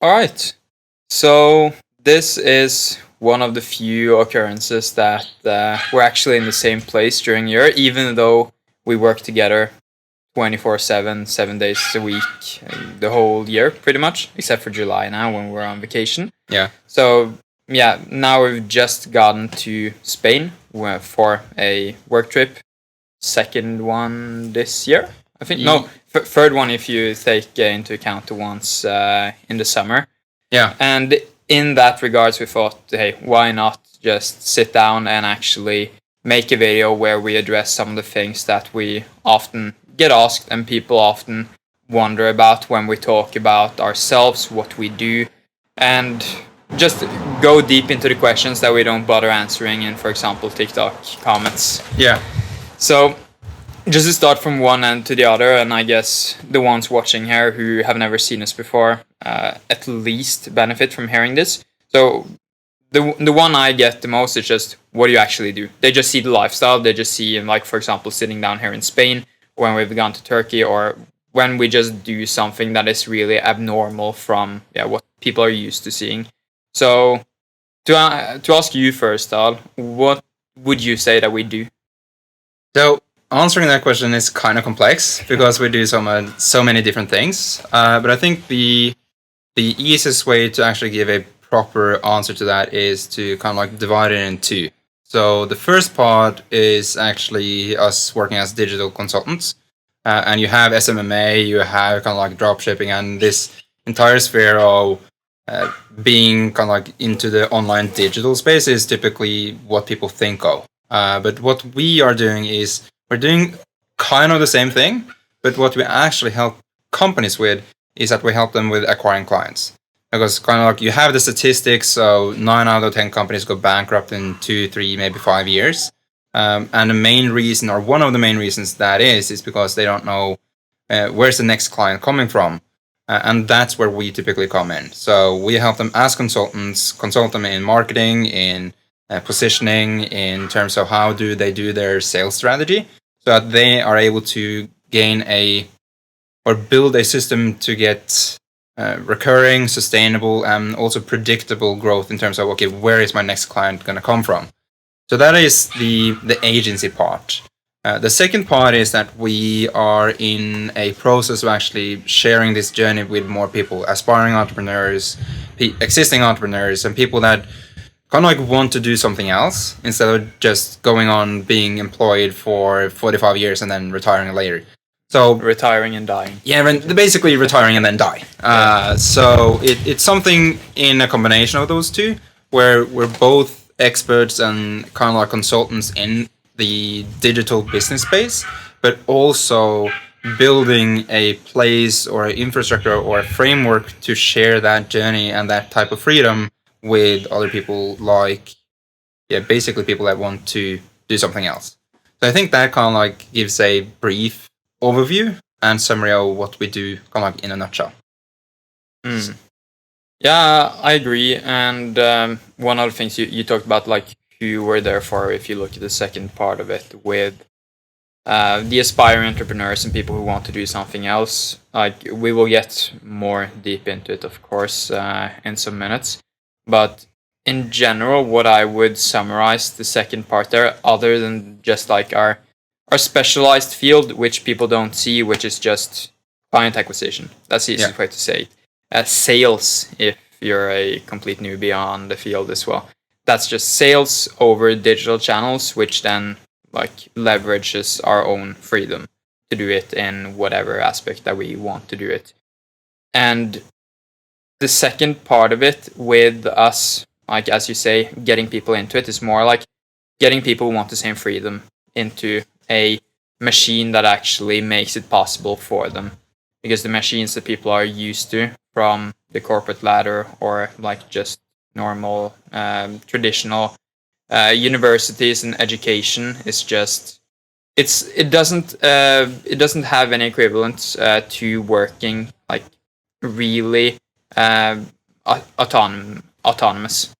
All right. So this is one of the few occurrences that we're actually in the same place during the year, even though we work together 24/7, 7 days a week, the whole year, pretty much, except for July now when we're on vacation. Yeah. So, yeah, now we've just gotten to Spain for a work trip. Second one this year, I think. No, third one if you take into account the ones in the summer. Yeah. And in that regards, we thought, hey, why not just sit down and actually make a video where we address some of the things that we often get asked and people often wonder about when we talk about ourselves, what we do, and just go deep into the questions that we don't bother answering in, for example, TikTok comments. Yeah. So, just to start from one end to the other, and I guess the ones watching here who have never seen us before at least benefit from hearing this. So, the one I get the most is just, what do you actually do? They just see the lifestyle. They just see, like, for example, sitting down here in Spain, when we've gone to Turkey, or when we just do something that is really abnormal from what people are used to seeing. So, to ask you first, Al, what would you say that we do? So answering that question is kind of complex because we do so many different things. But I think the easiest way to actually give a proper answer to that is to kind of like divide it in two. So the first part is actually us working as digital consultants, and you have SMMA, you have kind of like dropshipping, and this entire sphere of being kind of like into the online digital space is typically what people think of. But what we are doing is we're doing kind of the same thing, but what we actually help companies with is that we help them with acquiring clients. Because kind of like you have the statistics, so 9 out of 10 companies go bankrupt in 2, 3, maybe 5 years. And the main reason, or one of the main reasons that is because they don't know where's the next client coming from. And that's where we typically come in. So we help them as consultants, consult them in marketing, in positioning, in terms of how do they do their sales strategy, so that they are able to gain or build a system to get recurring, sustainable, and also predictable growth in terms of, okay, where is my next client going to come from? So that is the agency part. The second part is that we are in a process of actually sharing this journey with more people, aspiring entrepreneurs, existing entrepreneurs, and people that kind of like want to do something else instead of just going on being employed for 45 years and then retiring later. So retiring and dying. Yeah, basically retiring and then die. So it's something in a combination of those two, where we're both experts and kind of like consultants in the digital business space, but also building a place or an infrastructure or a framework to share that journey and that type of freedom with other people, like basically people that want to do something else. So I think that kind of like gives a brief overview and summary of what we do, kind of like in a nutshell. Yeah, I agree. And one of the things you talked about, like who we're there for, if you look at the second part of it, with the aspiring entrepreneurs and people who want to do something else. Like, we will get more deep into it, of course, in some minutes. But in general, what I would summarize the second part there, other than just like our specialized field, which people don't see, which is just client acquisition. That's the easiest way to say it. Sales, if you're a complete newbie on the field as well. That's just sales over digital channels, which then like leverages our own freedom to do it in whatever aspect that we want to do it. And the second part of it with us, like as you say, getting people into it is more like getting people who want the same freedom into a machine that actually makes it possible for them. Because the machines that people are used to from the corporate ladder or like just normal traditional universities and education is just it doesn't have any equivalent to working like really autonomous,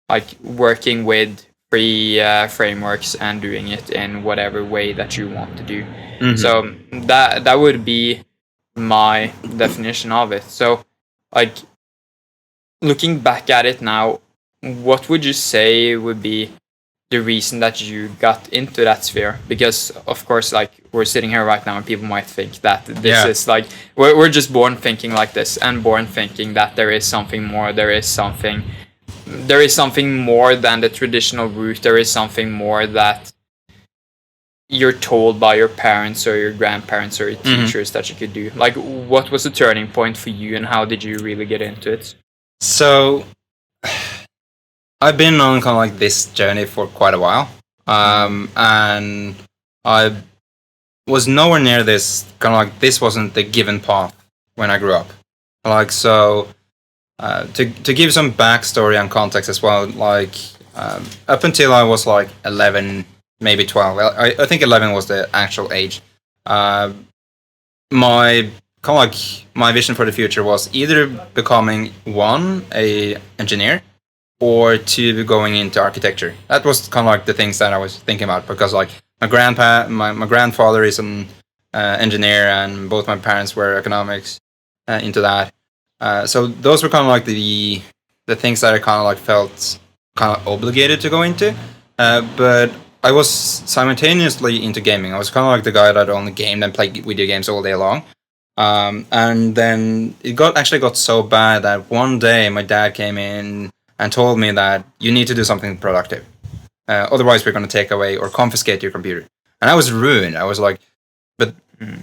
like working with free frameworks and doing it in whatever way that you want to do. Mm-hmm. So that would be my definition of it. So like looking back at it now, what would you say would be the reason that you got into that sphere? Because of course, like, we're sitting here right now and people might think that this is like we're just born thinking like this and born thinking that there is something more, there is something more than the traditional route, there is something more that you're told by your parents or your grandparents or your teachers that you could do. Like, what was the turning point for you and how did you really get into it? So I've been on kind of like this journey for quite a while, and I was nowhere near this. Kind of like this wasn't the given path when I grew up. Like, so to give some backstory and context as well. Like, up until I was like 11, maybe 12. Well, I think 11 was the actual age. My kind of like my vision for the future was either becoming a engineer, or two, going into architecture. That was kind of like the things that I was thinking about, because like my grandfather is an engineer, and both my parents were economics into that. So those were kind of like the things that I kind of like felt kind of obligated to go into. But I was simultaneously into gaming. I was kind of like the guy that only gamed and played video games all day long. And then it got so bad that one day my dad came in and told me that you need to do something productive. Otherwise, we're going to take away or confiscate your computer. And I was ruined. I was like, but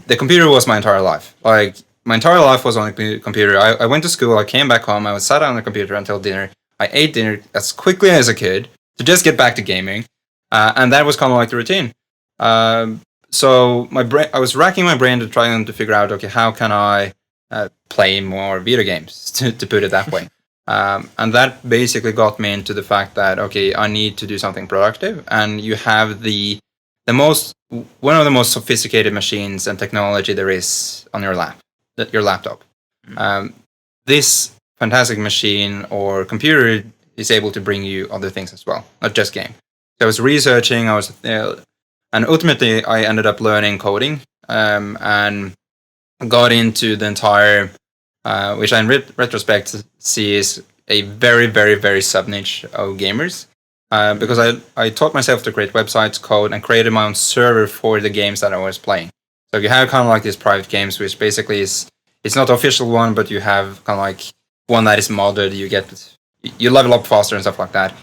the computer was my entire life. Like, my entire life was on the computer. I went to school, I came back home, I was sat on the computer until dinner. I ate dinner as quickly as I could to just get back to gaming. And that was kind of like the routine. So I was racking my brain to try to figure out, okay, how can I play more video games, to put it that way. And that basically got me into the fact that, okay, I need to do something productive, and you have one of the most sophisticated machines and technology there is on your laptop. This fantastic machine or computer is able to bring you other things as well, not just game. So I was researching, and ultimately I ended up learning coding, and got into the entire, which I in retrospect see is a very, very, very sub-niche of gamers. Because I taught myself to create websites, code, and created my own server for the games that I was playing. So you have kind of like these private games, which basically it's not the official one, but you have kind of like one that is modded. You level up faster and stuff like that.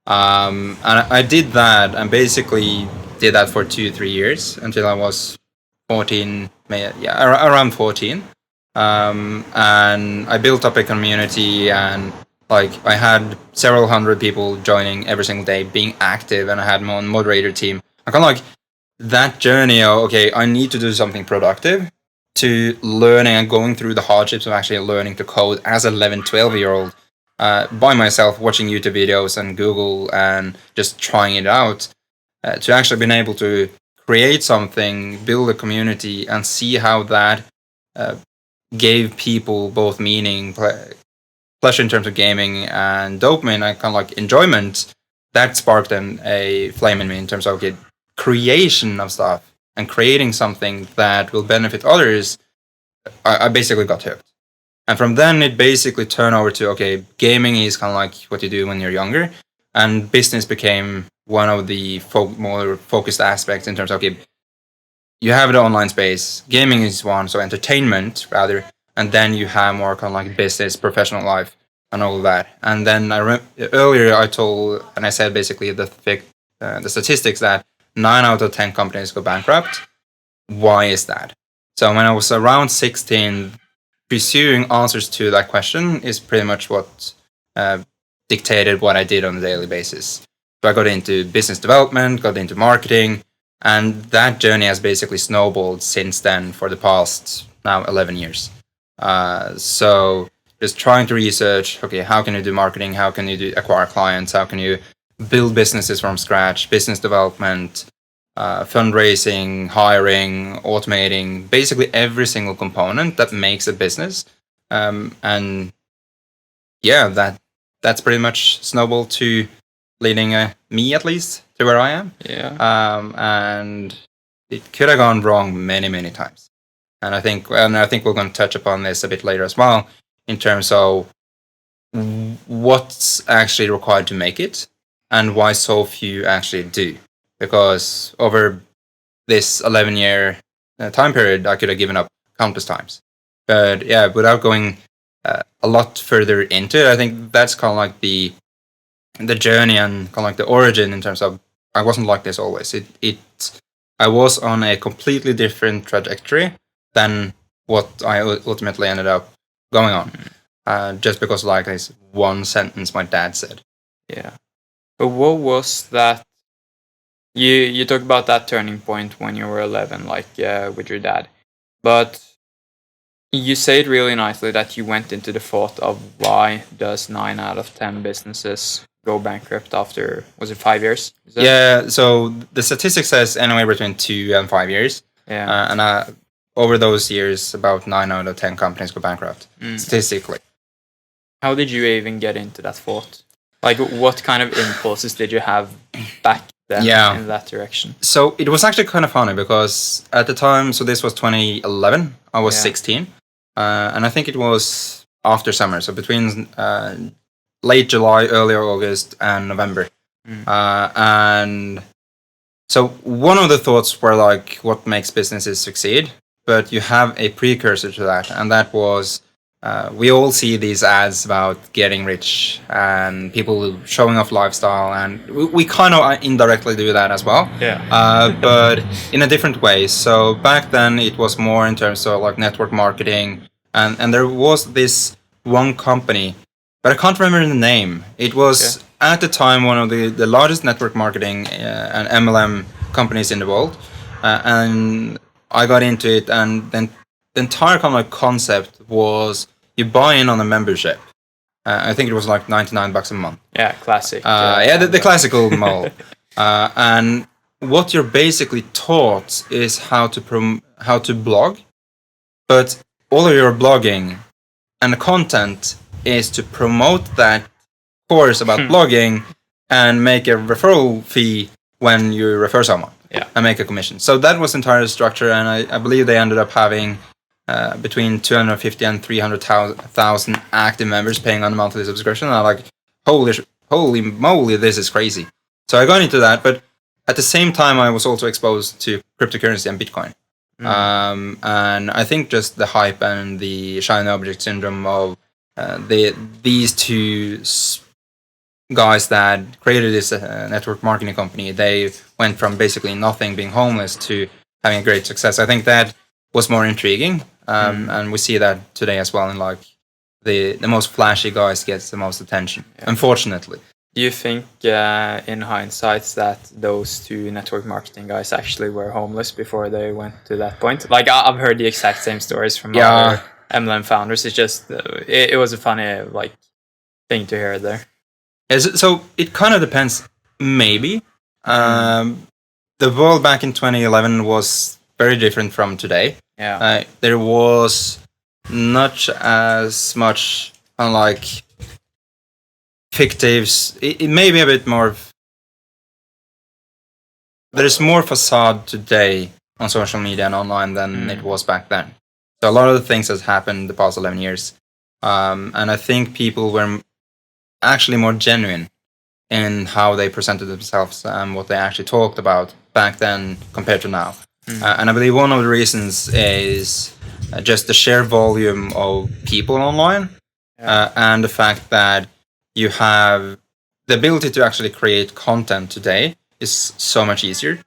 And I did that, and basically did that for 2-3 years until I was 14, around 14. And I built up a community, and like I had several hundred people joining every single day, being active, and I had my own moderator team. I kind of like that journey of, okay, I need to do something productive, to learning and going through the hardships of actually learning to code as an 11, 12-year-old by myself, watching YouTube videos and Google and just trying it out, to actually being able to create something, build a community, and see how that gave people both meaning, pleasure in terms of gaming, and dopamine and kind of like enjoyment. That sparked a flame in me in terms of, okay, creation of stuff and creating something that will benefit others. I basically got hooked. And from then it basically turned over to, okay, gaming is kind of like what you do when you're younger, and business became one of the more focused aspects in terms of, okay, you have the online space, gaming is one, so entertainment rather, and then you have more kind of like business, professional life, and all of that. And then earlier I told, and I said basically the statistics that 9 out of 10 companies go bankrupt. Why is that? So when I was around 16, pursuing answers to that question is pretty much what dictated what I did on a daily basis. So I got into business development, got into marketing, and that journey has basically snowballed since then for the past now 11 years. So just trying to research, okay, how can you do marketing? How can you acquire clients? How can you build businesses from scratch? Business development, fundraising, hiring, automating, basically every single component that makes a business. And yeah, that's pretty much snowballed to leading me, at least, to where I am. Yeah. And it could have gone wrong many, many times. And I think we're going to touch upon this a bit later as well, in terms of what's actually required to make it and why so few actually do. Because over this 11-year time period, I could have given up countless times. But yeah, without going a lot further into it, I think that's kind of like the journey and kind of like the origin in terms of I wasn't like this always. I was on a completely different trajectory than what I ultimately ended up going on. Just because like this one sentence my dad said. Yeah. But what was that? You talk about that turning point when you were 11, like with your dad. But you say it really nicely that you went into the thought of why does 9 out of 10 businesses go bankrupt after, was it 5 years? Yeah, so the statistic says anywhere between 2 and 5 years. Yeah. And over those years, about 9 out of 10 companies go bankrupt, statistically. How did you even get into that thought? Like, what kind of impulses did you have back then in that direction? So it was actually kind of funny because at the time, so this was 2011, I was 16. And I think it was after summer, so between late July, early August, and November. And so one of the thoughts were like, what makes businesses succeed? But you have a precursor to that, and that was we all see these ads about getting rich and people showing off lifestyle, and we kind of indirectly do that as well. But in a different way. So back then it was more in terms of like network marketing, and there was this one company, but I can't remember the name. It was at the time one of the largest network marketing and MLM companies in the world, and I got into it, and then the entire kind of like concept was you buy in on a membership. I think it was like $99 a month. Yeah, classic. The classical model. And what you're basically taught is how to blog, but all of your blogging and the content is to promote that course about blogging and make a referral fee when you refer someone and make a commission. So that was the entire structure, and I believe they ended up having between 250 and 300,000 active members paying on a monthly subscription. And I'm like, holy moly, this is crazy. So I got into that, but at the same time, I was also exposed to cryptocurrency and Bitcoin. And I think just the hype and the shiny object syndrome of these two guys that created this network marketing company, they went from basically nothing, being homeless, to having a great success. I think that was more intriguing. And we see that today as well, in like the most flashy guys gets the most attention, unfortunately. Do you think in hindsight that those two network marketing guys actually were homeless before they went to that point? Like, I've heard the exact same stories from other MLM founders. It's just it was a funny like thing to hear there. So it kind of depends. Maybe the world back in 2011 was very different from today. There was not as much unlike fictives. It may be a bit more. There's more facade today on social media and online than it was back then. So a lot of the things has happened the past 11 years, and I think people were actually more genuine in how they presented themselves and what they actually talked about back then compared to now. And I believe one of the reasons is just the sheer volume of people online, and the fact that you have the ability to actually create content today is so much easier.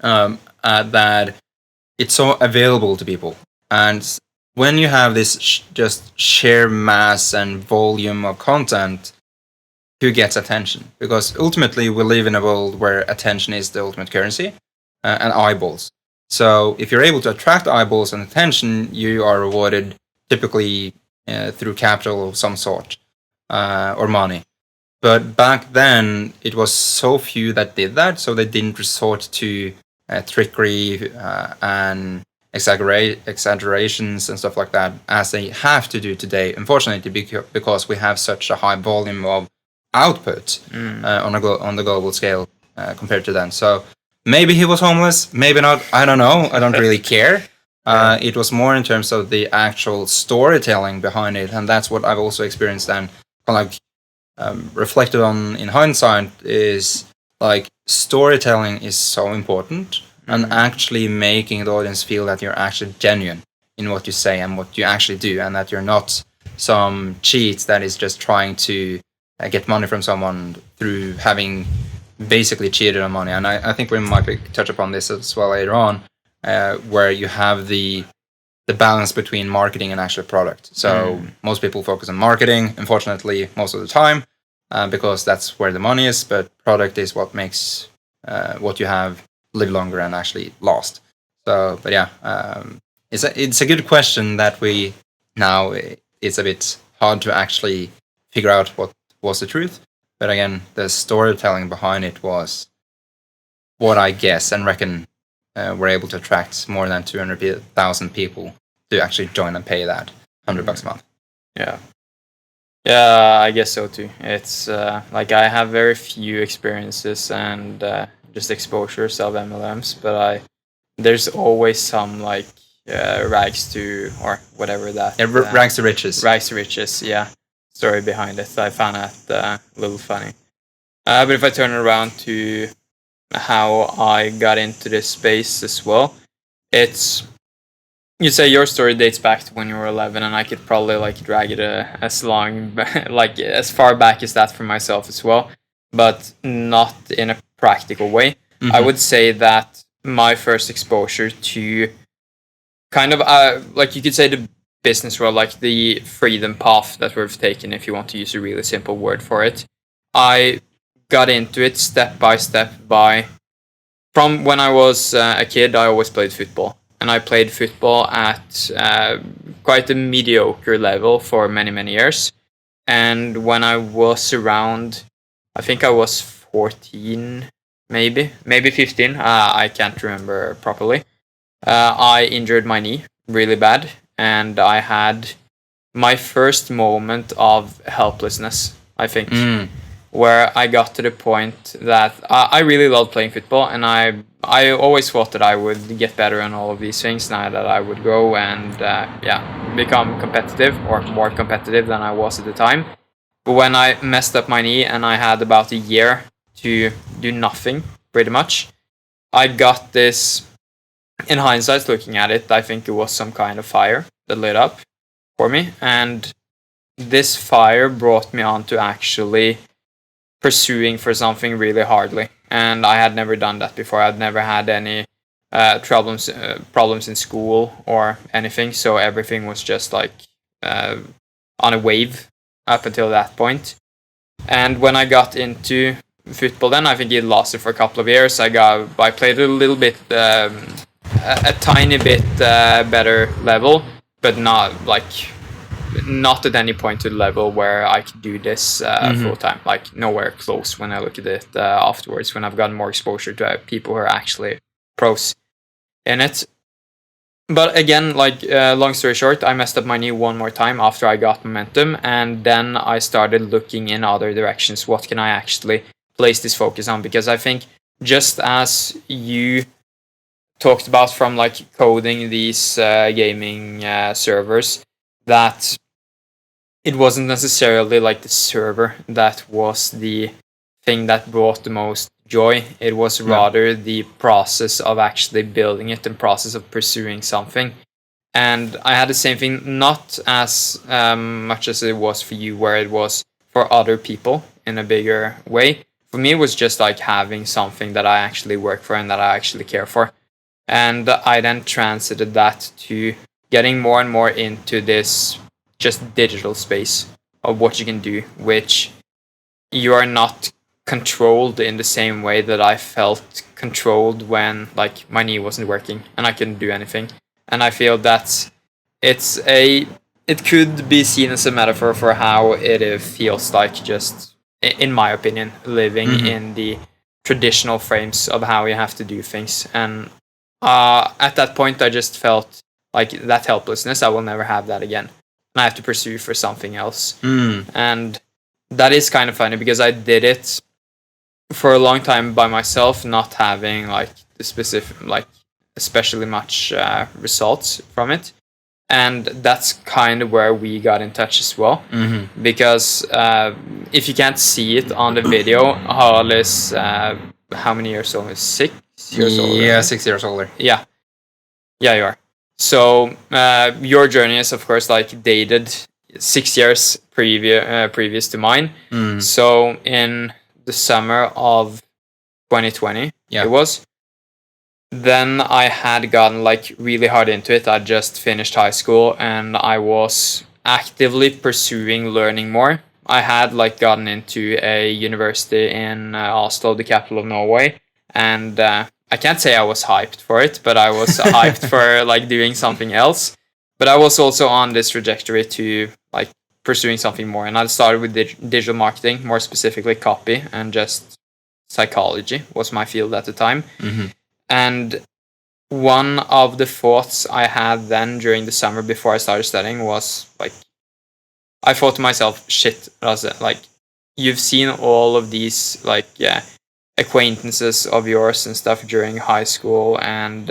That it's so available to people. And when you have this just sheer mass and volume of content, who gets attention? Because ultimately we live in a world where attention is the ultimate currency, and eyeballs. So if you're able to attract eyeballs and attention, you are rewarded typically through capital of some sort, or money. But back then, it was so few that did that, so they didn't resort to trickery and exaggerations and stuff like that, as they have to do today, unfortunately, because we have such a high volume of output on the global scale compared to then. So maybe he was homeless, maybe not, I don't know, I don't really care. It was more in terms of the actual storytelling behind it, and that's what I've also experienced and reflected on in hindsight is like storytelling is so important and actually making the audience feel that you're actually genuine in what you say and what you actually do, and that you're not some cheat that is just trying to get money from someone through having basically cheated on money. And I think we might touch upon this as well later on, where you have the balance between marketing and actual product. So most people focus on marketing, unfortunately, most of the time, because that's where the money is. But product is what makes what you have live longer and actually last. So, but yeah, it's a good question that we now it's a bit hard to actually figure out what was the truth. But again, the storytelling behind it was what I guess and reckon were able to attract more than 200,000 people to actually join and pay that $100 a month. Yeah, I guess so too. It's like I have very few experiences and just exposures of MLMs, but there's always some like rags to or whatever that. Yeah, rags to riches. Rags to riches, yeah. Story behind it. I found that a little funny. But if I turn it around to how I got into this space as well, it's you say your story dates back to when you were 11, and I could probably like drag it as long, like as far back as that for myself as well, but not in a practical way. I would say that my first exposure to kind of like you could say the business world, like the freedom path that we've taken, if you want to use a really simple word for it. I got into it step by step from when I was a kid. I always played football, and I played football at quite a mediocre level for many years. And when I was around, I think I was 14, maybe 15, I can't remember properly, I injured my knee really bad, and I had my first moment of helplessness, I think, where I got to the point that I really loved playing football, and I always thought that I would get better on all of these things now that I would grow and become competitive or more competitive than I was at the time. But when I messed up my knee and I had about a year to do nothing, pretty much, I got this. In hindsight, looking at it, I think it was some kind of fire that lit up for me. And this fire brought me on to actually pursuing for something really hardly. And I had never done that before. I'd never had any problems in school or anything. So everything was just like on a wave up until that point. And when I got into football, then I think it lasted for a couple of years. I played a little bit. A tiny bit better level, but not at any point to the level where I could do this full time. Like nowhere close when I look at it afterwards, when I've gotten more exposure to people who are actually pros in it. But again, like long story short, I messed up my knee one more time after I got momentum, and then I started looking in other directions. What can I actually place this focus on? Because I think just as you talked about from like coding these gaming servers, that it wasn't necessarily like the server that was the thing that brought the most joy. It was rather the process of actually building it and process of pursuing something. And I had the same thing, not as much as it was for you, where it was for other people in a bigger way. For me, it was just like having something that I actually work for and that I actually care for. And I then transited that to getting more and more into this just digital space of what you can do, which you are not controlled in the same way that I felt controlled when like my knee wasn't working and I couldn't do anything. And I feel that it could be seen as a metaphor for how it feels like, just in my opinion, living in the traditional frames of how you have to do things. And at that point, I just felt like that helplessness. I will never have that again. And I have to pursue for something else. And that is kind of funny because I did it for a long time by myself, not having like the specific, like especially much results from it. And that's kind of where we got in touch as well. Because if you can't see it on the video, Harald is how many years old? 6 years older. Yeah, 6 years older. Yeah, you are. So your journey is, of course, like dated 6 years previous to mine. So in the summer of 2020, it was. Then I had gotten like really hard into it. I just finished high school and I was actively pursuing learning more. I had like gotten into a university in Oslo, the capital of Norway, and I can't say I was hyped for it, but I was hyped for like doing something else. But I was also on this trajectory to like pursuing something more, and I started with digital marketing, more specifically copy, and just psychology was my field at the time. And one of the thoughts I had then during the summer before I started studying was like, I thought to myself, shit, Lasse, like you've seen all of these like acquaintances of yours and stuff during high school and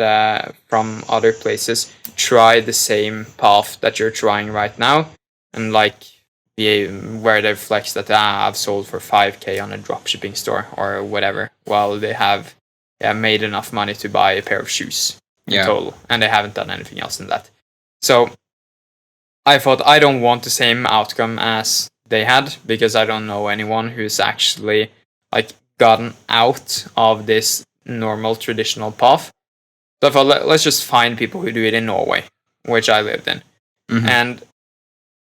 from other places try the same path that you're trying right now, and like where they've flexed that I've sold for 5K on a dropshipping store or whatever, while they have made enough money to buy a pair of shoes in total, and they haven't done anything else than that. So I thought I don't want the same outcome as they had, because I don't know anyone who's actually like gotten out of this normal traditional path. So I thought, let's just find people who do it in Norway, which I lived in. And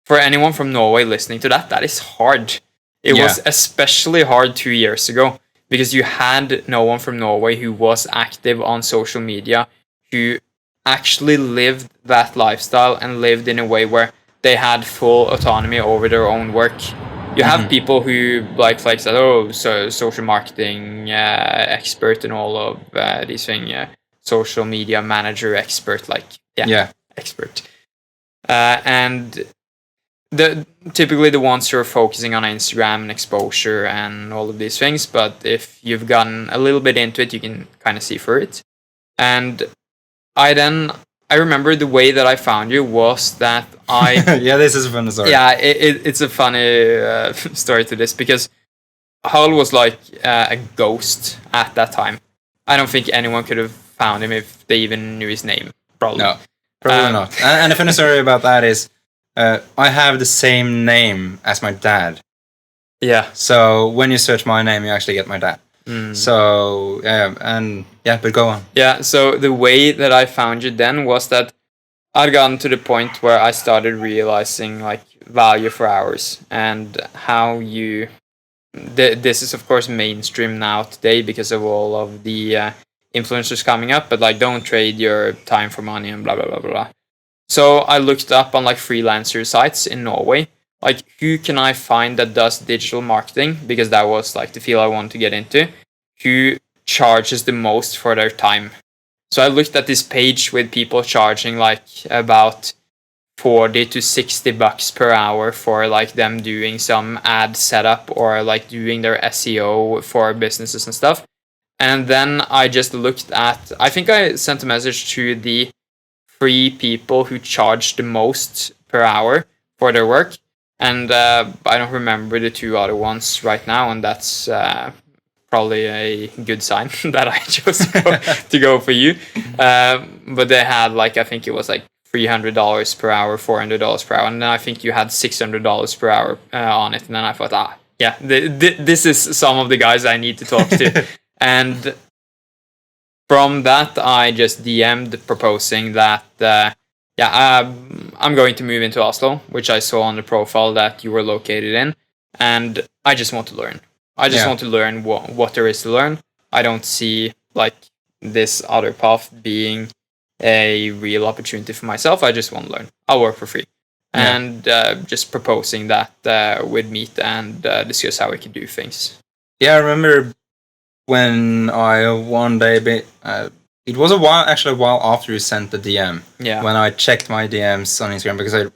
for anyone from Norway listening to that, that is hard. It was especially hard 2 years ago, because you had no one from Norway who was active on social media, who actually lived that lifestyle and lived in a way where they had full autonomy over their own work. You have people who like that, so social marketing expert and all of these things, social media manager expert, expert. And typically the ones who are focusing on Instagram and exposure and all of these things, but if you've gotten a little bit into it, you can kind of see through it. And I remember the way that I found you was that I... Yeah, this is a funny story. Yeah, it's a funny story to this, because Harald was like a ghost at that time. I don't think anyone could have found him if they even knew his name, probably. No, probably not. And the funny story about that is I have the same name as my dad. Yeah. So when you search my name, you actually get my dad. So, but go on. Yeah, so the way that I found you then was that I'd gotten to the point where I started realizing like value for hours, and how you... this is of course mainstream now today because of all of the influencers coming up, but like don't trade your time for money and blah, blah, blah, blah. So I looked up on like freelancer sites in Norway, like who can I find that does digital marketing, because that was like the field I wanted to get into, who charges the most for their time. So I looked at this page with people charging like about 40 to 60 bucks per hour for like them doing some ad setup or like doing their SEO for businesses and stuff. And then I just looked at, I think I sent a message to the 3 people who charged the most per hour for their work. And I don't remember the 2 other ones right now, and that's probably a good sign that I chose to go for you. But they had like, I think it was like $300 per hour, $400 per hour, and then I think you had $600 per hour on it. And then I thought, this is some of the guys I need to talk to. And from that, I just DM'd proposing that, I'm going to move into Oslo, which I saw on the profile that you were located in, and I just want to learn. I just want to learn what there is to learn. I don't see like this other path being a real opportunity for myself. I just want to learn. I'll work for free. And just proposing that we'd meet and discuss how we could do things. Yeah, I remember when I one day, it was a while after you sent the DM. Yeah. When I checked my DMs on Instagram, because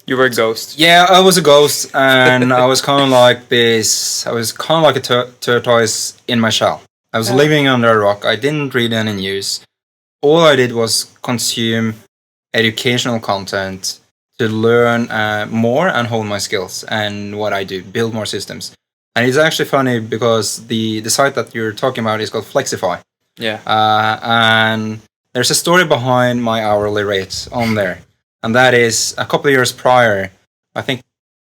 you were a ghost. Yeah, I was a ghost, and I was kind of like this. I was kind of like a tortoise in my shell. I was living under a rock. I didn't read any news. all I did was consume educational content to learn more and hone my skills and what I do, build more systems. And it's actually funny because the site that you're talking about is called Flexify. Yeah. And there's a story behind my hourly rate on there. And that is a couple of years prior, I think,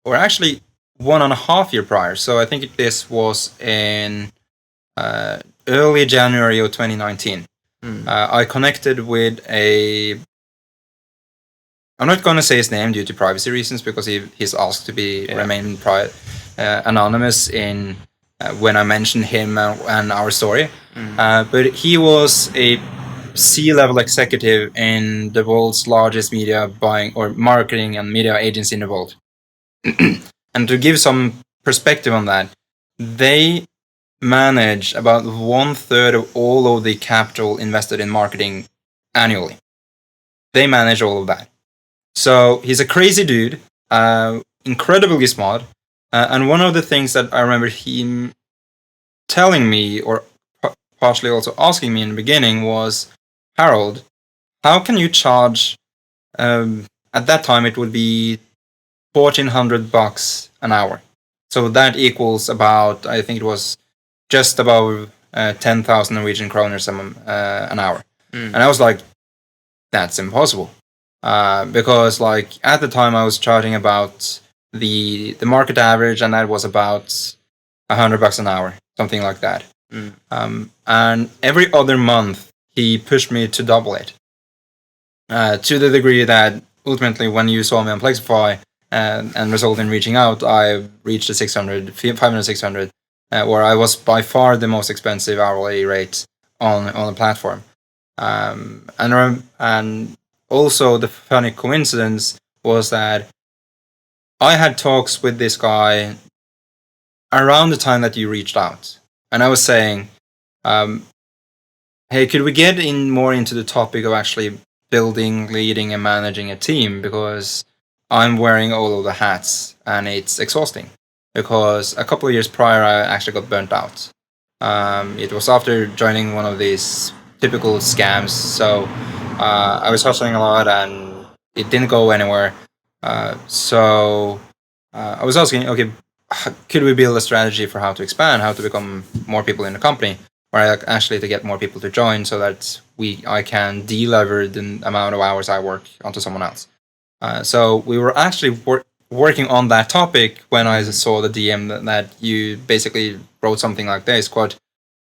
or actually 1.5 years prior. So I think this was in early January of 2019. I connected with I'm not going to say his name due to privacy reasons because he's asked to remain anonymous in when I mentioned him and our story. But he was a C-level executive in the world's largest media buying or marketing and media agency in the world. And to give some perspective on that, they manage about 1/3 of all of the capital invested in marketing annually. They manage all of that. So he's a crazy dude, incredibly smart. And one of the things that I remember him telling me, or partially also asking me in the beginning, was, Harold, how can you charge, at that time it would be $1,400 an hour. So that equals about, I think it was just about 10,000 Norwegian kroner an hour. And I was like, that's impossible. Because like at the time I was charging about the market average, and that was about $100 an hour, something like that. And every other month he pushed me to double it, to the degree that ultimately when you saw me on Plexify and resulted in reaching out, I reached the 500-600, where I was by far the most expensive hourly rate on the platform. And also the funny coincidence was that I had talks with this guy around the time that you reached out, and I was saying, hey, could we get more into the topic of actually building, leading, and managing a team, because I'm wearing all of the hats and it's exhausting. Because a couple of years prior, I actually got burnt out. It was after joining one of these typical scams. So I was hustling a lot and it didn't go anywhere. So I was asking, okay, could we build a strategy for how to expand, how to become more people in the company, or actually to get more people to join so that I can delever the amount of hours I work onto someone else. So we were actually working on that topic when I saw the DM that you basically wrote something like this, quote,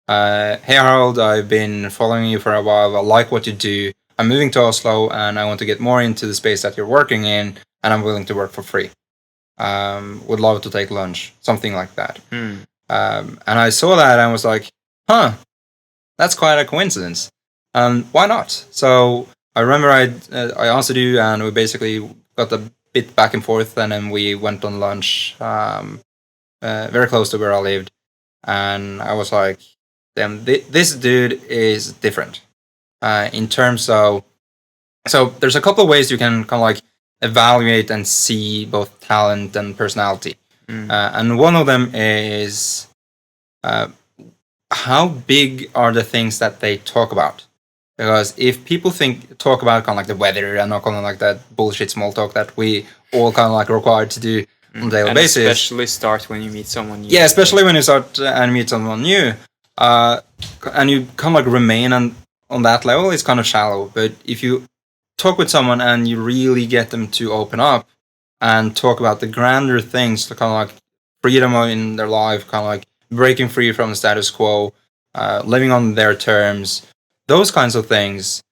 hey Harald, I've been following you for a while, I like what you do, I'm moving to Oslo and I want to get more into the space that you're working in, and I'm willing to work for free. Would love to take lunch, something like that. And I saw that and I was like, that's quite a coincidence. Why not? So I remember I answered you and we basically got a bit back and forth, and then we went on lunch very close to where I lived. And I was like, damn, this dude is different in terms of... So there's a couple of ways you can kind of like evaluate and see both talent and personality. And one of them is how big are the things that they talk about? Because if people talk about kind of like the weather and not kind of like that bullshit small talk that we all kind of like required to do on a daily basis. Especially start when you meet someone new. Yeah, especially when you start and meet someone new. And you kind of like remain on that level, it's kind of shallow. But if you talk with someone and you really get them to open up and talk about the grander things, the kind of like freedom in their life, kind of like breaking free from the status quo, living on their terms, those kinds of things,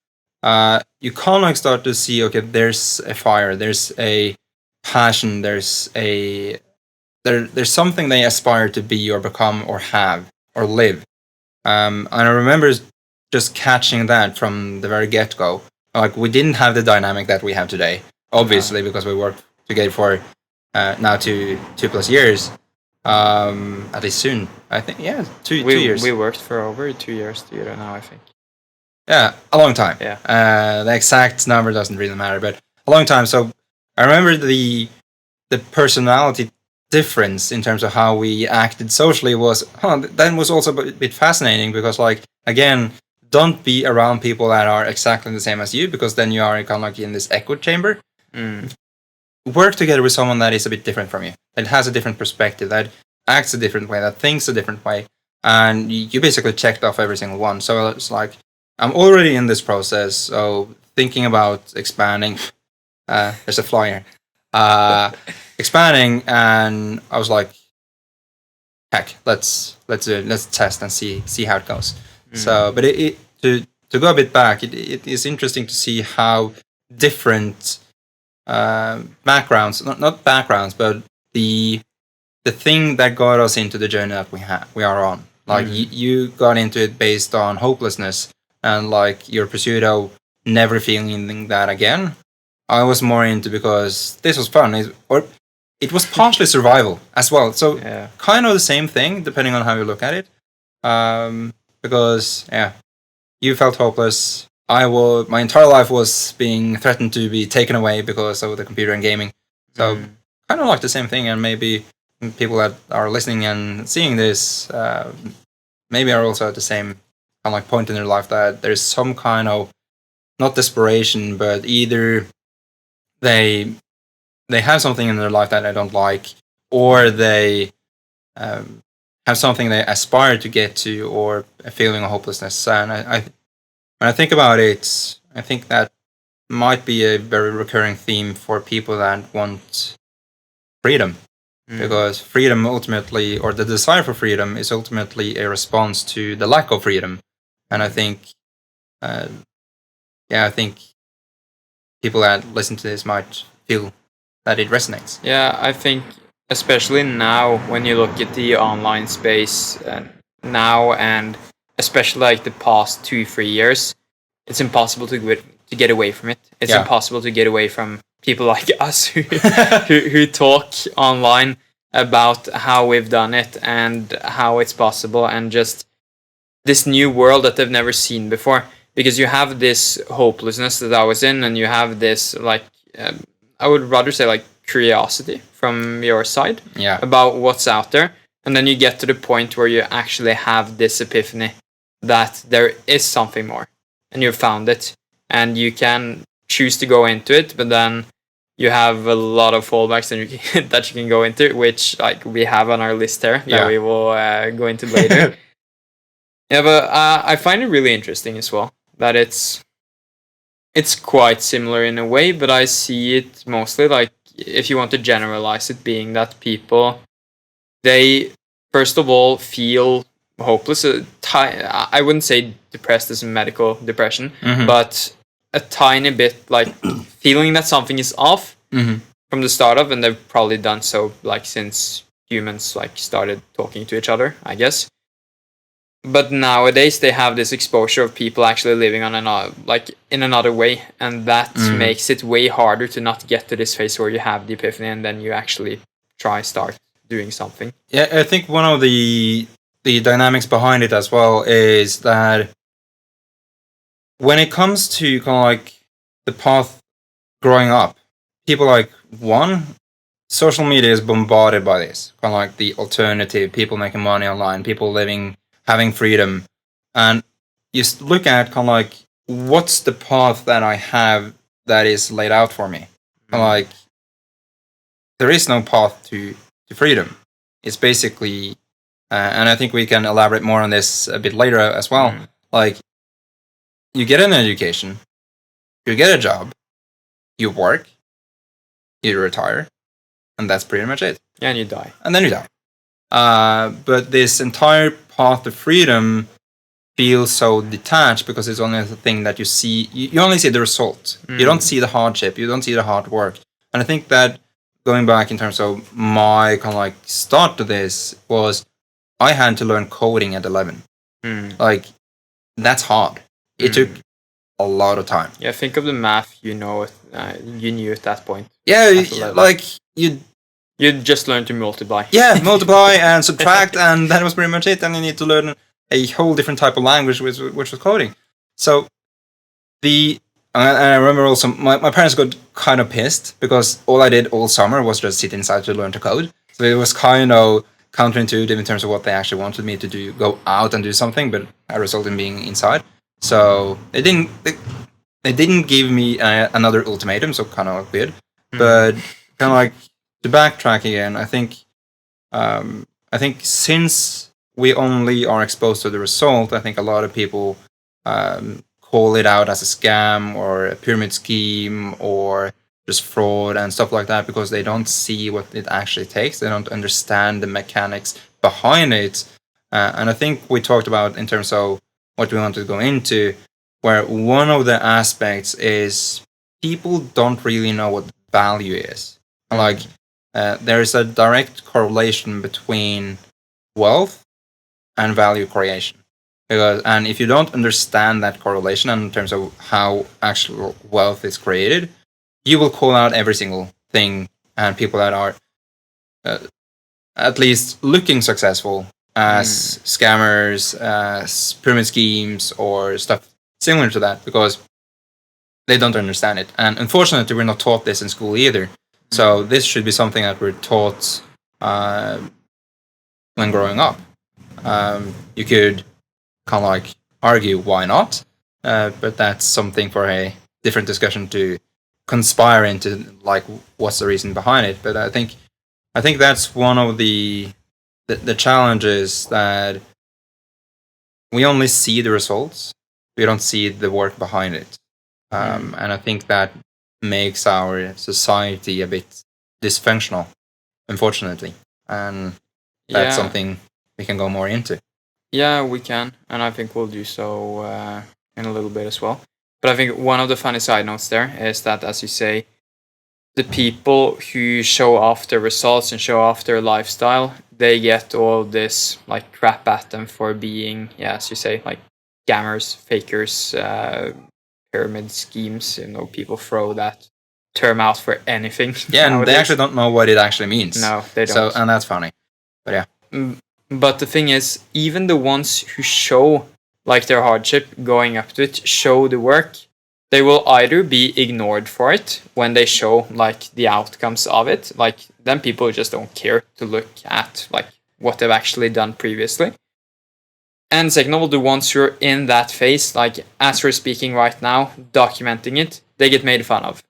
you kind of like start to see, okay, there's a fire, there's a passion, there's something they aspire to be or become or have or live. And I remember just catching that from the very get-go. Like, we didn't have the dynamic that we have today, obviously, because we worked together for now 2+ years. At least soon, I think. Yeah, 2 years. We worked for over 2 years together now, I think. Yeah, a long time. Yeah. The exact number doesn't really matter, but a long time. So I remember the personality difference in terms of how we acted socially was that was also a bit fascinating, because like, again, don't be around people that are exactly the same as you, because then you are kind of like in this echo chamber. Work together with someone that is a bit different from you, that has a different perspective, that acts a different way, that thinks a different way, and you basically checked off every single one. So it's like, I'm already in this process, so thinking about expanding. There's a flyer. Expanding, and I was like, heck, let's do it. Let's test and see how it goes. So, but to go a bit back, it is interesting to see how different backgrounds, not backgrounds, but the thing that got us into the journey that we are on. Like you got into it based on hopelessness and like your pursuit of never feeling that again. I was more into because this was fun, it was partially survival as well. So kind of the same thing depending on how you look at it. Because you felt hopeless. My entire life was being threatened to be taken away because of the computer and gaming. So kind of like the same thing, and maybe people that are listening and seeing this maybe are also at the same kind of like point in their life that there's some kind of, not desperation, but either they have something in their life that I don't like, or they have something they aspire to get to, or a feeling of hopelessness. And when I think about it, I think that might be a very recurring theme for people that want freedom. Because freedom ultimately, or the desire for freedom, is ultimately a response to the lack of freedom. And I think, I think people that listen to this might feel that it resonates. Yeah, I think especially now when you look at the online space now, and especially like the past 2-3 years, it's impossible to get away from it. It's impossible to get away from people like us who talk online about how we've done it and how it's possible, and just this new world that they've never seen before. Because you have this hopelessness that I was in, and you have this like I would rather say like curiosity from your side about what's out there, and then you get to the point where you actually have this epiphany that there is something more, and you've found it, and you can choose to go into it, but then you have a lot of fallbacks that you can go into, which like we have on our list here that we will go into later. But I find it really interesting as well that it's quite similar in a way, but I see it mostly like, if you want to generalize it, being that people, they first of all feel hopeless. I wouldn't say depressed as in medical depression, but a tiny bit like feeling that something is off from the start of, and they've probably done so like since humans like started talking to each other, I guess. But nowadays they have this exposure of people actually living on in another way, and that makes it way harder to not get to this phase where you have the epiphany and then you actually start doing something. Yeah, I think one of the dynamics behind it as well is that when it comes to kind of like the path growing up, people like, one, social media is bombarded by this, kind of like the alternative, people making money online, people having freedom. And you look at kind of like, what's the path that I have that is laid out for me? Kind of like, there is no path to freedom. It's basically, and I think we can elaborate more on this a bit later as well. Like, you get an education, you get a job, you work, you retire, and that's pretty much it. Yeah, and you die. And then you die. But this entire path to freedom feels so detached because it's only the thing that you see. You only see the result. You don't see the hardship. You don't see the hard work. And I think that going back in terms of my kind of like start to this was, I had to learn coding at 11. Like, that's hard. It took a lot of time. Yeah, think of the math you knew at that point. Yeah, like you just learned to multiply. Yeah, multiply and subtract, and that was pretty much it. And you need to learn a whole different type of language, which was coding. So and I remember also my parents got kind of pissed because all I did all summer was just sit inside to learn to code. So it was kind of counterintuitive in terms of what they actually wanted me to do, go out and do something, but I resulted in being inside. So they didn't give me another ultimatum, so kind of weird. But kind of like to backtrack again, I think since we only are exposed to the result, I think a lot of people call it out as a scam or a pyramid scheme or just fraud and stuff like that because they don't see what it actually takes. They don't understand the mechanics behind it. And I think we talked about in terms of what we want to go into, where one of the aspects is people don't really know what value is. Like there is a direct correlation between wealth and value creation. And if you don't understand that correlation in terms of how actual wealth is created, you will call out every single thing and people that are at least looking successful as scammers, as pyramid schemes, or stuff similar to that because they don't understand it. And unfortunately, we're not taught this in school either. So this should be something that we're taught when growing up. You could kind of like argue why not, but that's something for a different discussion to conspire into, like what's the reason behind it. But I think that's one of the challenges, that we only see the results, we don't see the work behind it, and I think that makes our society a bit dysfunctional, unfortunately, and that's something we can go more into. Yeah, we can, and I think we'll do so in a little bit as well. But I think one of the funny side notes there is that, as you say, the people who show off their results and show off their lifestyle, they get all this like crap at them for being, as you say, like scammers, fakers, pyramid schemes. People throw that term out for anything. Yeah, and they actually don't know what it actually means. No, they don't. So, and that's funny. But yeah. But the thing is, even the ones who show like their hardship going up to it, show the work, they will either be ignored for it when they show like the outcomes of it. Like then people just don't care to look at like what they've actually done previously. And second of all, the ones who are in that phase, like as we're speaking right now, documenting it, they get made fun of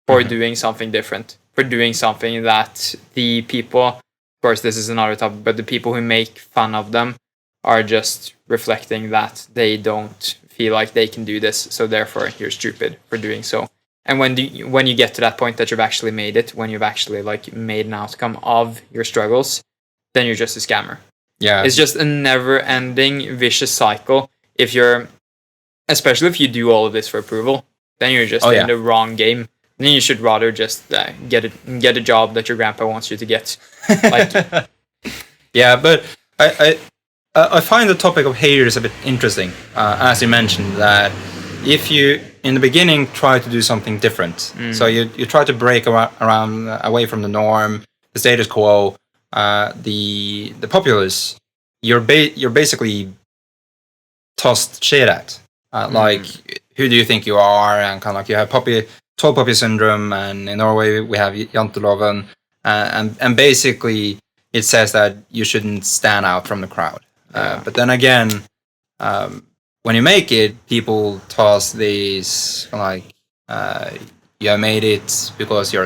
for doing something different, for doing something that the people, of course this is another topic, but the people who make fun of them are just reflecting that they don't feel like they can do this, so therefore you're stupid for doing so. And when you get to that point that you've actually made it, when you've actually like made an outcome of your struggles, then you're just a scammer. Yeah, it's just a never-ending vicious cycle. Especially if you do all of this for approval, then you're just in the wrong game. Then you should rather just get a job that your grandpa wants you to get. Like, yeah, but I find the topic of haters a bit interesting, as you mentioned, that if you in the beginning try to do something different, so you try to break around away from the norm, the status quo, the populace, you're basically tossed shit at. Like, who do you think you are? And kind of like you have tall puppy syndrome, and in Norway we have janteloven, and basically it says that you shouldn't stand out from the crowd. But then again, when you make it, people toss these like you have made it because you're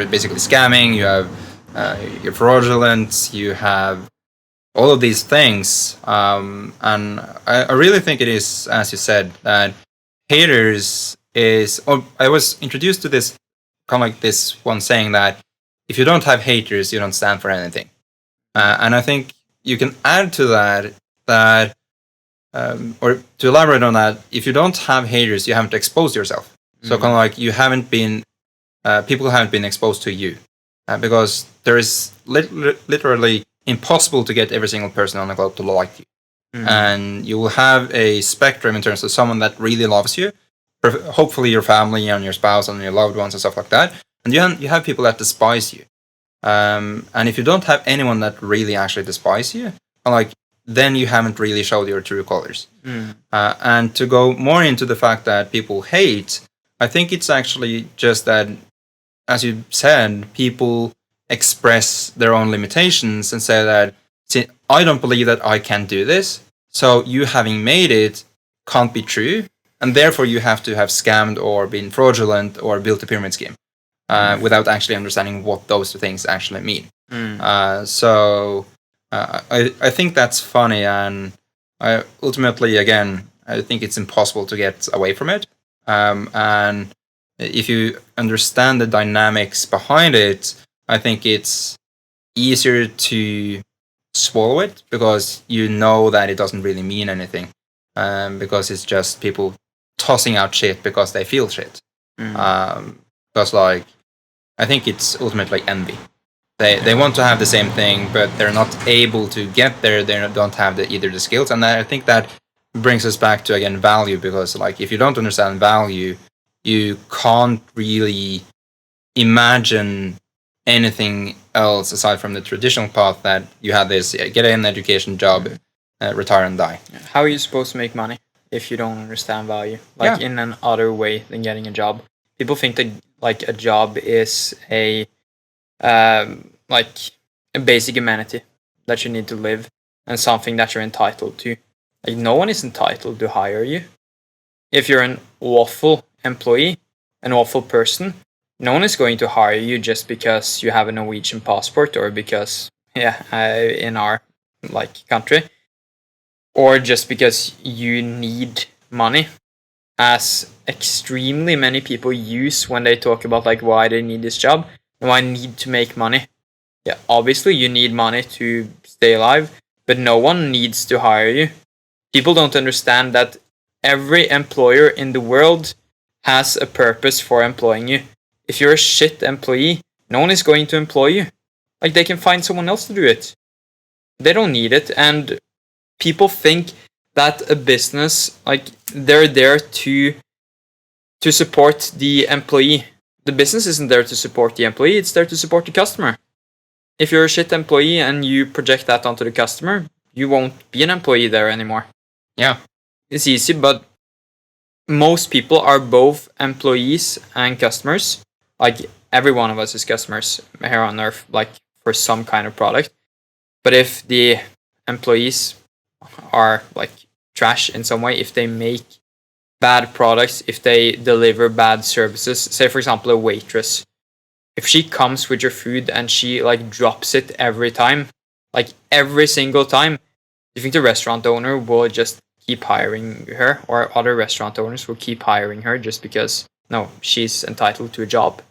basically scamming. You're fraudulent. You have all of these things, and I really think it is, as you said, that haters is. Or I was introduced to this kind of like this one saying that if you don't have haters, you don't stand for anything, and I think you can add to that, or to elaborate on that, if you don't have haters, you haven't exposed yourself. So kind of like you haven't been, people haven't been exposed to you, because there is literally impossible to get every single person on the globe to like you. And you will have a spectrum in terms of someone that really loves you, hopefully your family and your spouse and your loved ones and stuff like that. And you have people that despise you. And if you don't have anyone that really actually despises you, like, then you haven't really showed your true colors. And to go more into the fact that people hate, I think it's actually just that, as you said, people express their own limitations and say that, see, I don't believe that I can do this, so you having made it can't be true, and therefore you have to have scammed or been fraudulent or built a pyramid scheme without actually understanding what those two things actually mean. So I think that's funny, and ultimately, again, I think it's impossible to get away from it. And if you understand the dynamics behind it, I think it's easier to swallow it because you know that it doesn't really mean anything, because it's just people tossing out shit because they feel shit. Because like, I think it's ultimately envy. They want to have the same thing, but they're not able to get there. They don't have either the skills, and I think that brings us back to, again, value, because like, if you don't understand value, you can't really imagine anything else aside from the traditional path that you have this get an education, job, retire and die. How are you supposed to make money if you don't understand value? Like, in an other way than getting a job. People think that like a job is a basic amenity that you need to live and something that you're entitled to. Like, no one is entitled to hire you. If you're an awful employee, an awful person, no one is going to hire you just because you have a Norwegian passport, or because, in our like country, or just because you need money, as extremely many people use when they talk about like why they need this job. No, I need to make money. Yeah, obviously you need money to stay alive, but no one needs to hire you. People don't understand that every employer in the world has a purpose for employing you. If you're a shit employee, no one is going to employ you. Like, they can find someone else to do it. They don't need it. And people think that a business, like, they're there to support the employee. The business isn't there to support the employee, it's there to support the customer. If you're a shit employee and you project that onto the customer, you won't be an employee there anymore. Yeah. It's easy, but most people are both employees and customers. Like, every one of us is customers here on Earth, like, for some kind of product. But if the employees are like trash in some way, if they make bad products, if they deliver bad services, say for example a waitress, if she comes with your food and she like drops it every time, like every single time, do you think the restaurant owner will just keep hiring her, or other restaurant owners will keep hiring her just because, no, she's entitled to a job?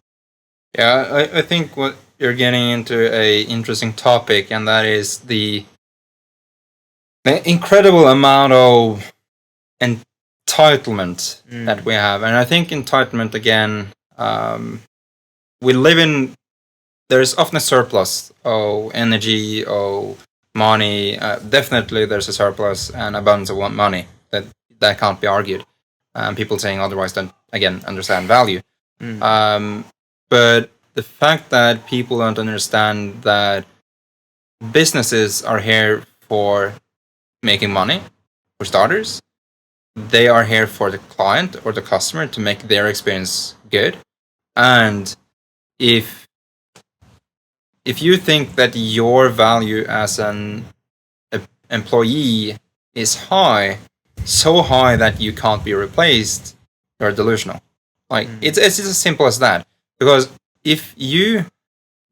Yeah, I think what you're getting into a interesting topic, and that is the incredible amount of entitlement that we have. And I think entitlement, again, we live in, there's often a surplus of energy, of money. Definitely there's a surplus and abundance of money. That can't be argued. People saying otherwise don't, again, understand value. But the fact that people don't understand that businesses are here for making money, for starters. They are here for the client or the customer to make their experience good. And if you think that your value as an employee is high, so high that you can't be replaced, you're delusional. Like, it's as simple as that. Because if you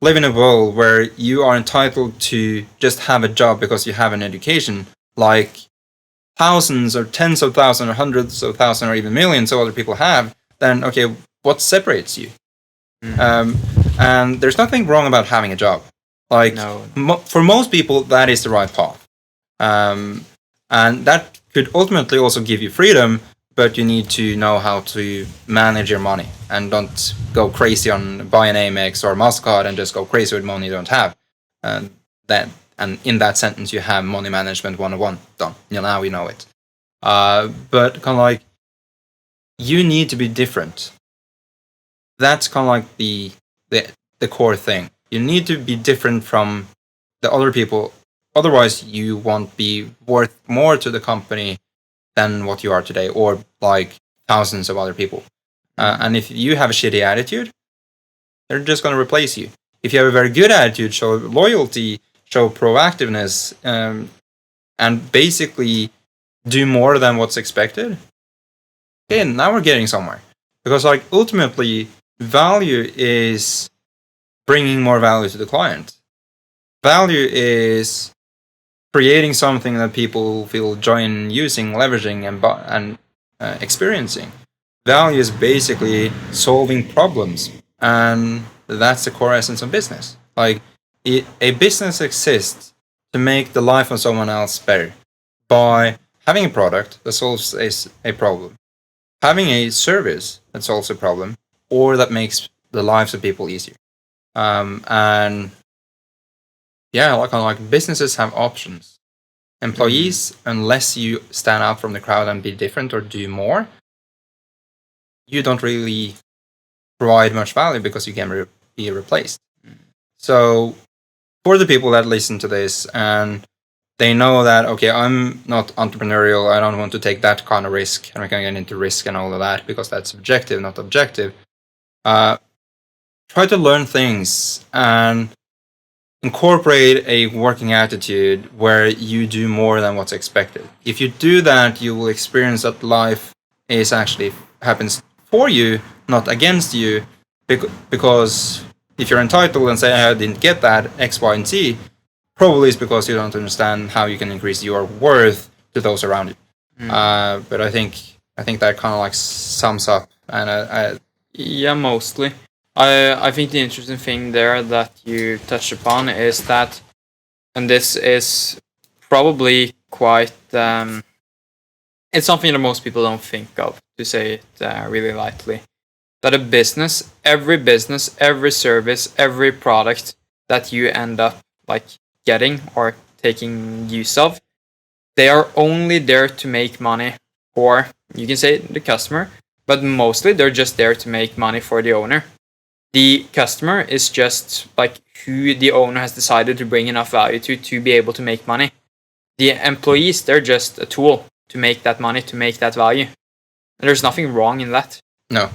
live in a world where you are entitled to just have a job because you have an education, like thousands or tens of thousands or hundreds of thousands or even millions of other people have, then okay, what separates you? And there's nothing wrong about having a job. Like, no. For most people, that is the right path. And that could ultimately also give you freedom, but you need to know how to manage your money and don't go crazy on buying Amex or MasterCard and just go crazy with money you don't have. And in that sentence, you have money management 101 done. Now you know it. But kind of like, you need to be different. That's kind of like the core thing. You need to be different from the other people. Otherwise, you won't be worth more to the company than what you are today, or like thousands of other people. And if you have a shitty attitude, they're just going to replace you. If you have a very good attitude, show loyalty, show proactiveness, and basically do more than what's expected, okay, now we're getting somewhere. Because like ultimately, value is bringing more value to the client. Value is creating something that people feel joy in using, leveraging, and experiencing. Value is basically solving problems, and that's the core essence of business. Like a business exists to make the life of someone else better by having a product that solves a problem, having a service that solves a problem, or that makes the lives of people easier. And yeah, like businesses have options. Employees, unless you stand out from the crowd and be different or do more, you don't really provide much value because you can be replaced. So for the people that listen to this and they know that, okay, I'm not entrepreneurial, I don't want to take that kind of risk, and we can get into risk and all of that because that's subjective, not objective. Try to learn things and incorporate a working attitude where you do more than what's expected. If you do that, you will experience that life is actually happens for you, not against you, because if you're entitled and say, I didn't get that, X, Y, and Z, probably it's because you don't understand how you can increase your worth to those around you. But I think that kind of like sums up. And yeah, mostly. I think the interesting thing there that you touched upon is that, and this is probably quite, it's something that most people don't think of, to say it really lightly. That every business, every service, every product that you end up like getting or taking use of, they are only there to make money for, you can say, the customer, but mostly they're just there to make money for the owner. The customer is just like who the owner has decided to bring enough value to be able to make money. The employees, they're just a tool to make that money, to make that value. And there's nothing wrong in that. No.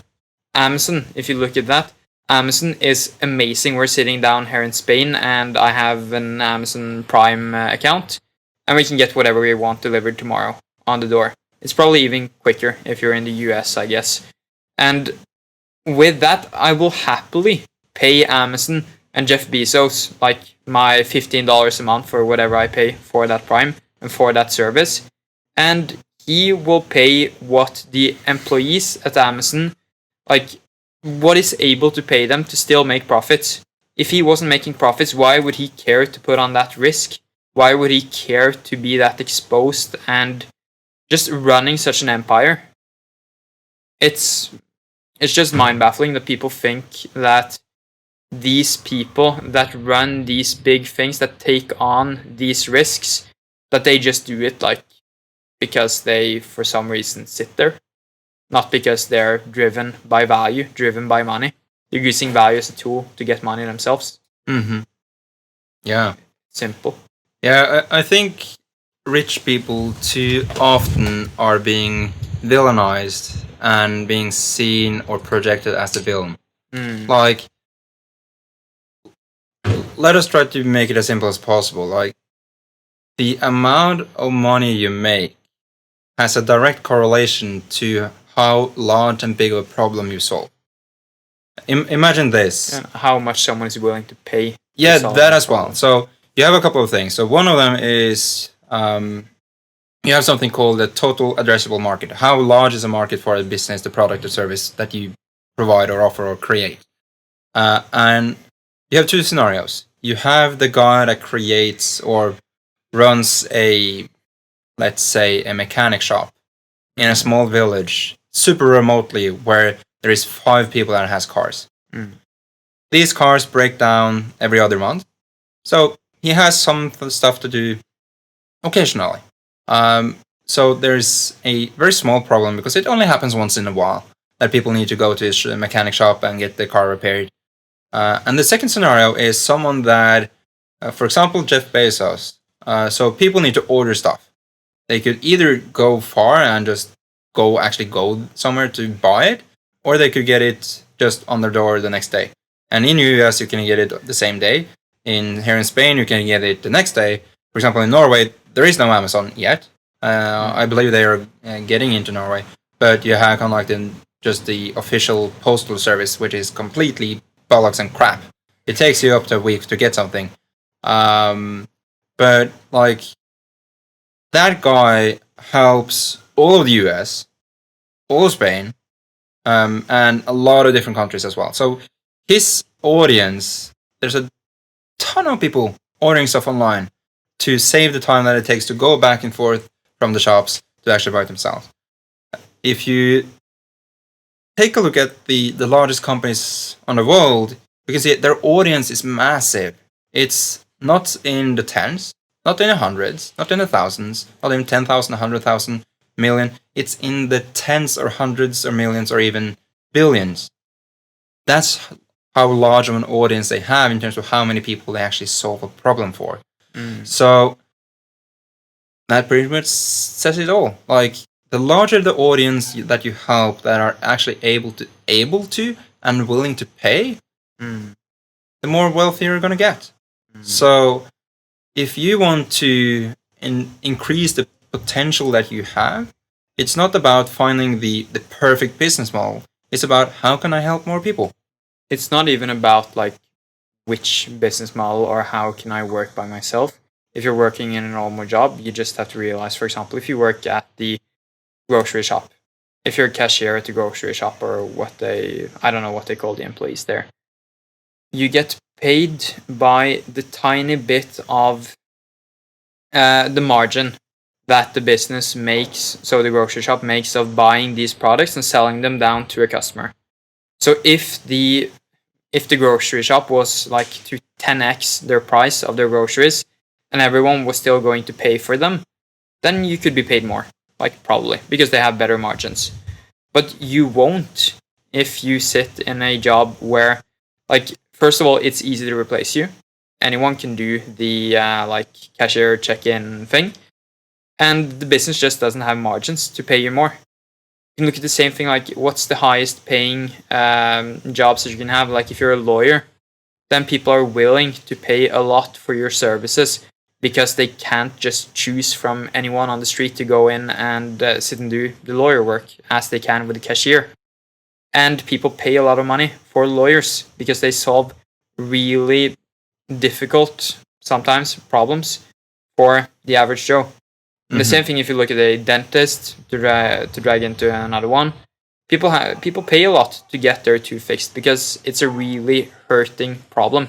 Amazon, if you look at that, Amazon is amazing. We're sitting down here in Spain and I have an Amazon Prime account and we can get whatever we want delivered tomorrow on the door. It's probably even quicker if you're in the US, I guess. And with that, I will happily pay Amazon and Jeff Bezos like my $15 a month for whatever I pay for that Prime and for that service. And he will pay what the employees at Amazon, like what is able to pay them to still make profits. If he wasn't making profits, why would he care to put on that risk? Why would he care to be that exposed and just running such an empire? It's just mind-baffling that people think that these people that run these big things, that take on these risks, that they just do it like because they, for some reason, sit there. Not because they're driven by value, driven by money. They're using value as a tool to get money themselves. Mm-hmm. Yeah. Simple. Yeah, I think rich people too often are being villainized and being seen or projected as the villain. Like, let us try to make it as simple as possible. Like, the amount of money you make has a direct correlation to how large and big of a problem you solve. Imagine this. And how much someone is willing to pay. Yeah, that as well. So you have a couple of things. So one of them is you have something called the total addressable market. How large is a market for a business, the product or service that you provide or offer or create? And you have two scenarios. You have the guy that creates or runs a, let's say, a mechanic shop in a small village, super remotely, where there is 5 people that has cars. These cars break down every other month. So he has some stuff to do occasionally. So there's a very small problem because it only happens once in a while that people need to go to his mechanic shop and get the car repaired. And the second scenario is someone that, for example, Jeff Bezos. So people need to order stuff. They could either go far and just go somewhere to buy it, or they could get it just on their door the next day. And in the US, you can get it the same day. Here in Spain, you can get it the next day. For example, in Norway, there is no Amazon yet. I believe they are getting into Norway, but you have kind of like just the official postal service, which is completely bollocks and crap. It takes you up to a week to get something. But like that guy helps all of the US, all of Spain, and a lot of different countries as well. So his audience, there's a ton of people ordering stuff online to save the time that it takes to go back and forth from the shops to actually buy it themselves. If you take a look at the largest companies on the world, you can see their audience is massive. It's not in the tens, not in the hundreds, not in the thousands, not in 10,000, 100,000, million. It's in the tens or hundreds or millions or even billions. That's how large of an audience they have in terms of how many people they actually solve a problem for. So that pretty much says it all. Like, the larger the audience that you help that are actually able to and willing to pay, the more wealthy you're gonna get. So if you want to increase the potential that you have, it's not about finding the perfect business model. It's about how can I help more people. It's not even about like which business model or how can I work by myself. If you're working in a normal job, you just have to realize, for example, if you work at the grocery shop, if you're a cashier at the grocery shop or I don't know what they call the employees there, you get paid by the tiny bit of the margin that the business makes, so the grocery shop makes, of buying these products and selling them down to a customer. So if the grocery shop was like to 10x their price of their groceries and everyone was still going to pay for them, then you could be paid more, like probably, because they have better margins. But you won't if you sit in a job where, like, first of all, it's easy to replace you. Anyone can do the like cashier check-in thing, and the business just doesn't have margins to pay you more. You can look at the same thing, like what's the highest paying jobs that you can have. Like if you're a lawyer, then people are willing to pay a lot for your services because they can't just choose from anyone on the street to go in and sit and do the lawyer work as they can with the cashier. And people pay a lot of money for lawyers because they solve really difficult, sometimes, problems for the average Joe. The same thing if you look at a dentist, to drag into another one. People pay a lot to get their tooth fixed because it's a really hurting problem.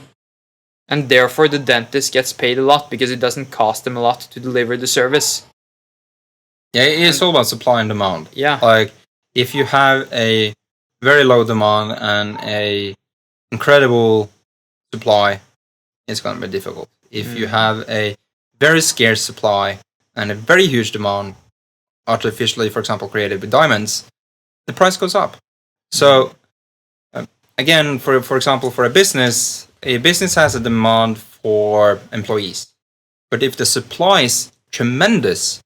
And therefore the dentist gets paid a lot because it doesn't cost them a lot to deliver the service. Yeah, it's all about supply and demand. Yeah. Like, if you have a very low demand and a incredible supply, it's going to be difficult. If you have a very scarce supply and a very huge demand, artificially, for example, created with diamonds, the price goes up. So, again, for example, for a business has a demand for employees. But if the supply is tremendous,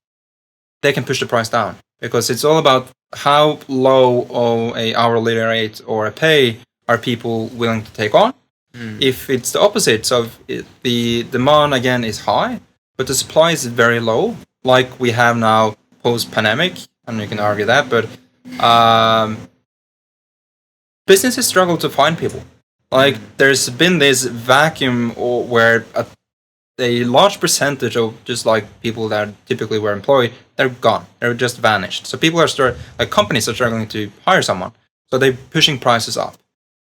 they can push the price down, because it's all about how low of a hourly rate or a pay are people willing to take on. If it's the opposite, so the demand again is high, but the supply is very low, like we have now post-pandemic, and you can argue that, but businesses struggle to find people. Like, there's been this vacuum where a large percentage of just like people that typically were employed, they're gone. They're just vanished. So people companies are struggling to hire someone. So they're pushing prices up.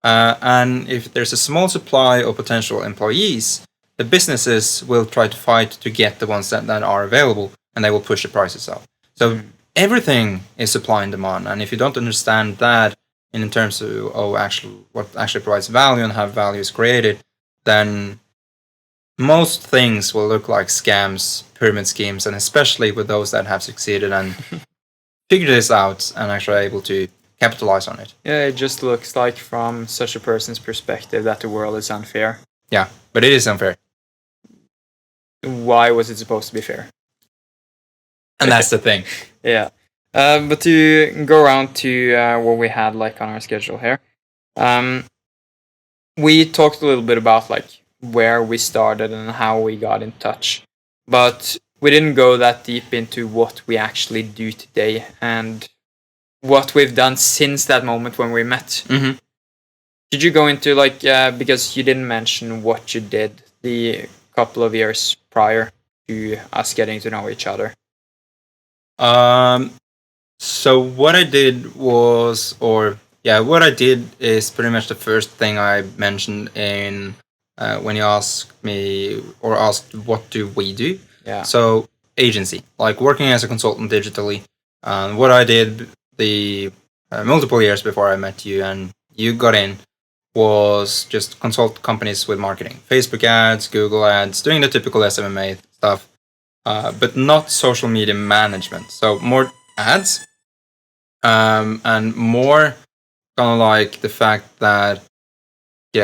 And if there's a small supply of potential employees, the businesses will try to fight to get the ones that are available, and they will push the prices up. So everything is supply and demand. And if you don't understand that in terms of what actually provides value and how value is created, then most things will look like scams, pyramid schemes, and especially with those that have succeeded and figured this out and actually able to capitalize on it. Yeah, it just looks like from such a person's perspective that the world is unfair. Yeah, but it is unfair. Why was it supposed to be fair? And that's the thing. Yeah. But to go around to what we had like on our schedule here, we talked a little bit about like where we started and how we got in touch. But we didn't go that deep into what we actually do today and what we've done since that moment when we met. Mm-hmm. Did you go into like because you didn't mention what you did the couple of years prior to us getting to know each other? So what I did was, what I did is pretty much the first thing I mentioned in when you asked me or asked what do we do. Yeah. So agency, like working as a consultant digitally. What I did the multiple years before I met you and you got in was just consult companies with marketing, Facebook ads, Google ads, doing the typical SMMA stuff, but not social media management. So more ads, and more kind of like the fact that,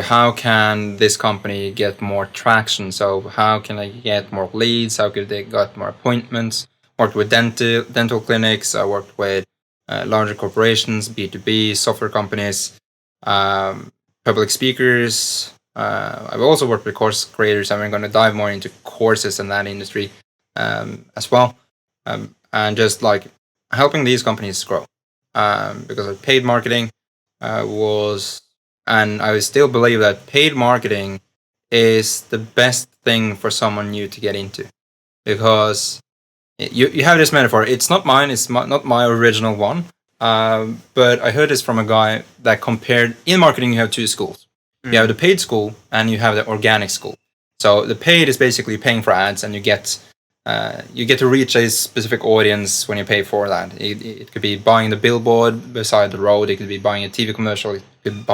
how can this company get more traction? So how can I get more leads? How could they get more appointments? Worked with dental clinics. I worked with larger corporations, B2B, software companies, public speakers. I've also worked with course creators. I'm going to dive more into courses in that industry as well. And just like helping these companies grow. Because of paid marketing was, and I still believe that paid marketing is the best thing for someone new to get into. Because you have this metaphor. It's not mine. It's not my original one. But I heard this from a guy that compared, in marketing you have two schools. You have the paid school and you have the organic school. So the paid is basically paying for ads, and you get to reach a specific audience when you pay for that. It could be buying the billboard beside the road. It could be buying a TV commercial. It could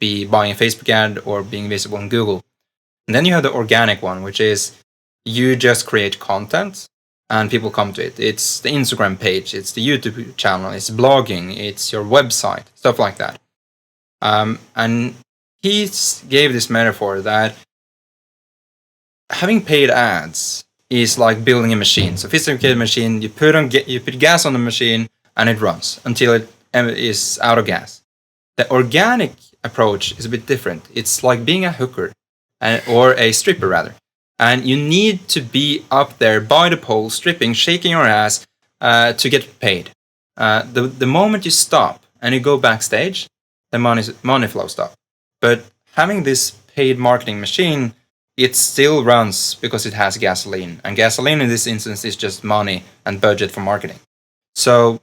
be buying a Facebook ad or being visible on Google. And then you have the organic one, which is you just create content and people come to it. It's the Instagram page, it's the YouTube channel, it's blogging, it's your website, stuff like that. And he gave this metaphor that having paid ads is like building a machine. Sophisticated machine, you put gas on the machine and it runs until it is out of gas. The organic approach is a bit different. It's like being a hooker or a stripper rather. And you need to be up there by the pole, stripping, shaking your ass to get paid. The moment you stop and you go backstage, the money flow stops. But having this paid marketing machine, it still runs because it has gasoline. And gasoline in this instance is just money and budget for marketing. So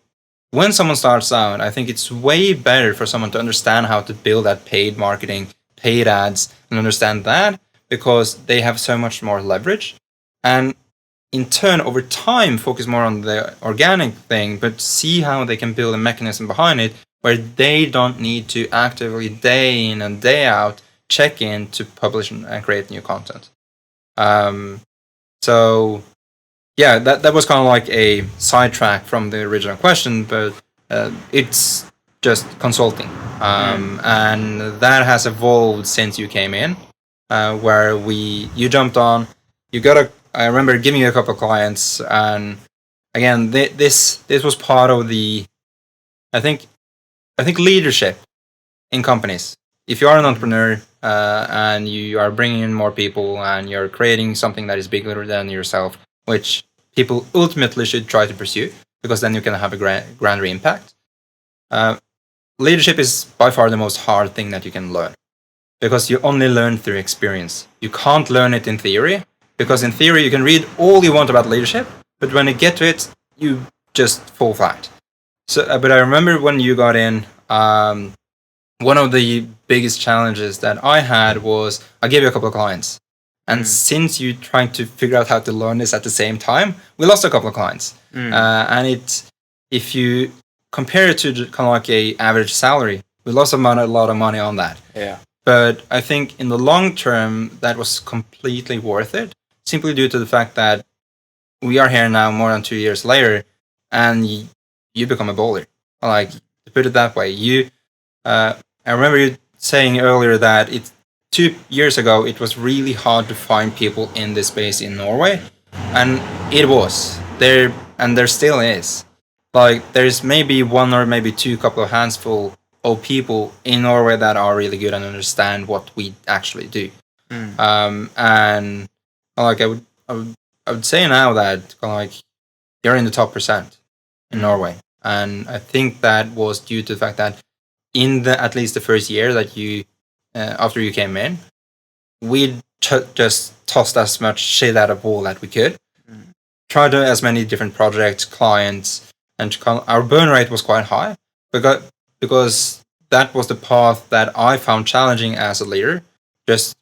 when someone starts out, I think it's way better for someone to understand how to build that paid marketing, paid ads, and understand that because they have so much more leverage. And in turn, over time, focus more on the organic thing, but see how they can build a mechanism behind it where they don't need to actively day in and day out check in to publish and create new content. So yeah, that was kind of like a sidetrack from the original question, but it's just consulting. And that has evolved since you came in, where you jumped on, I remember giving you a couple of clients, and again, this was part of the, I think leadership in companies. If you are an entrepreneur and you are bringing in more people and you're creating something that is bigger than yourself, which people ultimately should try to pursue, because then you can have a grander impact. Leadership is by far the most hard thing that you can learn, because you only learn through experience. You can't learn it in theory, because in theory you can read all you want about leadership, but when you get to it, you just fall flat. So, but I remember when you got in, one of the biggest challenges that I had was I gave you a couple of clients. And since you trying to figure out how to learn this at the same time, we lost a couple of clients. And if you compare it to kind of like a average salary, we lost a lot of money on that. Yeah. But I think in the long term, that was completely worth it, simply due to the fact that we are here now more than 2 years later, and you become a bowler. Like, to put it that way, I remember you saying earlier that 2 years ago, it was really hard to find people in this space in Norway. And it was. There still is. Like, there's maybe one or maybe two couple of handful of people in Norway that are really good and understand what we actually do. And like I I would say now that kind of like you're in the top percent in Norway, and I think that was due to the fact that in the at least the first year that you after you came in, we just tossed as much shit at a wall that we could, tried as many different projects, clients, and our burn rate was quite high because that was the path that I found challenging as a leader. Just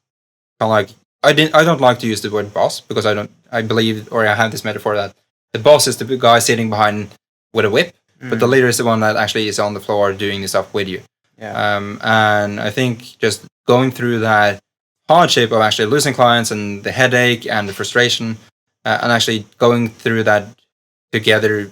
kind of like I don't like to use the word boss because I believe, or I have this metaphor that the boss is the big guy sitting behind with a whip, but the leader is the one that actually is on the floor doing the stuff with you. Yeah. And I think just going through that hardship of actually losing clients and the headache and the frustration, and actually going through that together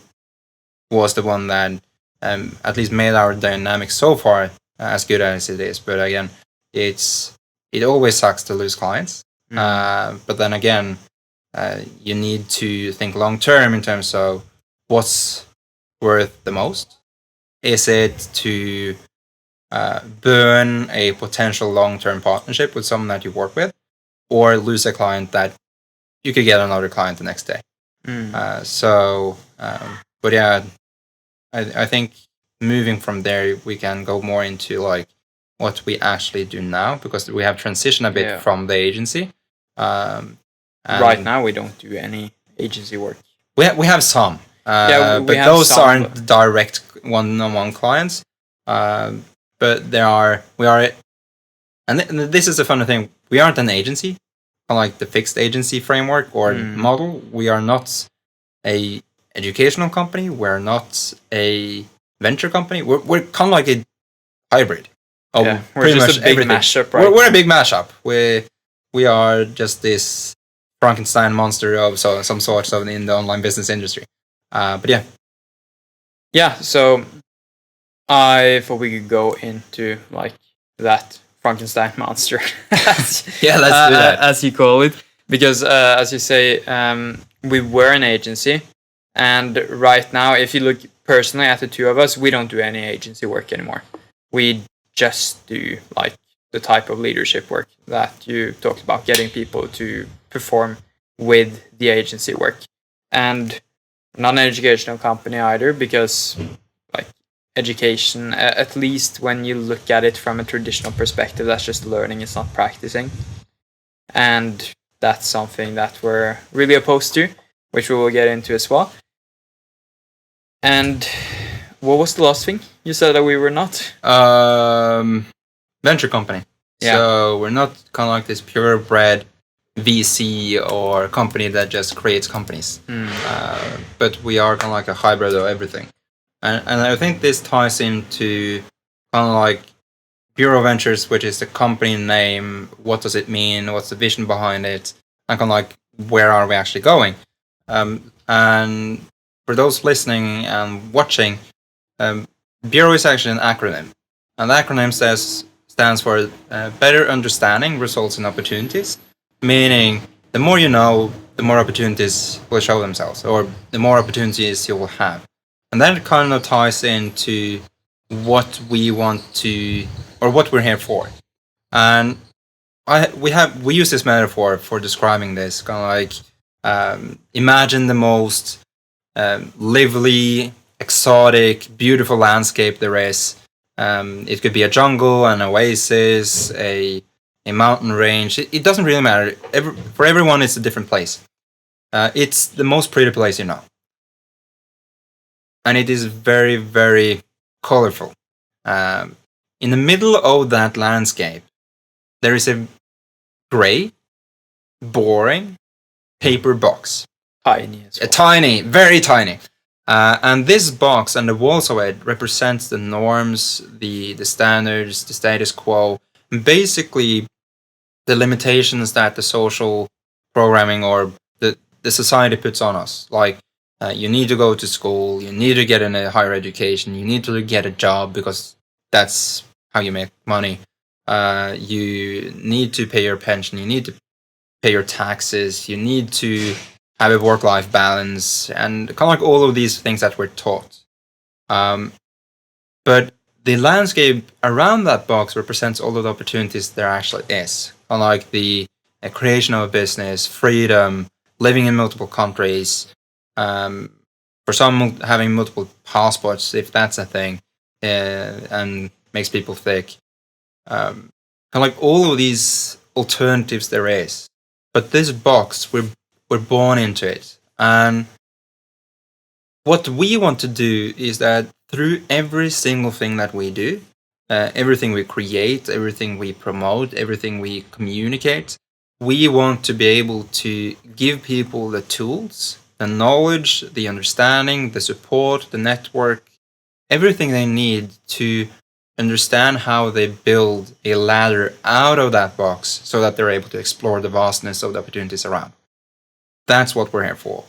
was the one that at least made our dynamic so far as good as it is. But again, it always sucks to lose clients. But then again, you need to think long term in terms of what's worth the most. Is it to burn a potential long term partnership with someone that you work with, or lose a client that you could get another client the next day? But yeah, I think moving from there, we can go more into like what we actually do now, because we have transitioned a bit from the agency. Right now, we don't do any agency work. We have some, but those aren't direct one-on-one clients. But we are, and this is the funny thing. We aren't an agency, kind of like the fixed agency framework or model. We are not a educational company. We're not a venture company. We're kind of like a hybrid. We're just a big mashup, right? We're a big mashup. We are just this Frankenstein monster of some sort of in the online business industry. But yeah. Yeah, so I thought we could go into like that Frankenstein monster. Let's do that. As you call it. Because as you say, we were an agency, and right now, if you look personally at the two of us, we don't do any agency work anymore. We just do like the type of leadership work that you talked about, getting people to perform with the agency work. And not an educational company either, because like education, at least when you look at it from a traditional perspective, that's just learning, it's not practicing. And that's something that we're really opposed to, which we will get into as well. And what was the last thing you said that we were not? Venture company. Yeah. So we're not kind of like this purebred VC or company that just creates companies. But we are kind of like a hybrid of everything. And I think this ties into kind of like Buro Ventures, which is the company name. What does it mean? What's the vision behind it? And kind of like, where are we actually going? And for those listening and watching, Buro is actually an acronym. And the acronym stands for Better Understanding Results in Opportunities, meaning the more you know, the more opportunities will show themselves, or the more opportunities you will have. And that kind of ties into what we want to, or what we're here for. And we use this metaphor for describing this, kind of like imagine the most lively, exotic, beautiful landscape there is. It could be a jungle, an oasis, a mountain range. It doesn't really matter. For everyone, it's a different place. It's the most pretty place you know. And it is very, very colorful. In the middle of that landscape, there is a gray, boring paper box. Tiny as well. Tiny, very tiny. And this box and the walls of it represents the norms, the standards, the status quo, and basically the limitations that the social programming or the society puts on us. Like, you need to go to school, you need to get in a higher education, you need to get a job because that's how you make money. You need to pay your pension, you need to pay your taxes, you need to have a work-life balance, and kind of like all of these things that we're taught. But the landscape around that box represents all of the opportunities there actually is. Unlike the creation of a business, freedom, living in multiple countries, for some having multiple passports, if that's a thing, and makes people think. Kind of like all of these alternatives there is, but this box we're born into it, and what we want to do is that through every single thing that we do, everything we create, everything we promote, everything we communicate, we want to be able to give people the tools, the knowledge, the understanding, the support, the network, everything they need to understand how they build a ladder out of that box so that they're able to explore the vastness of the opportunities around. That's what we're here for.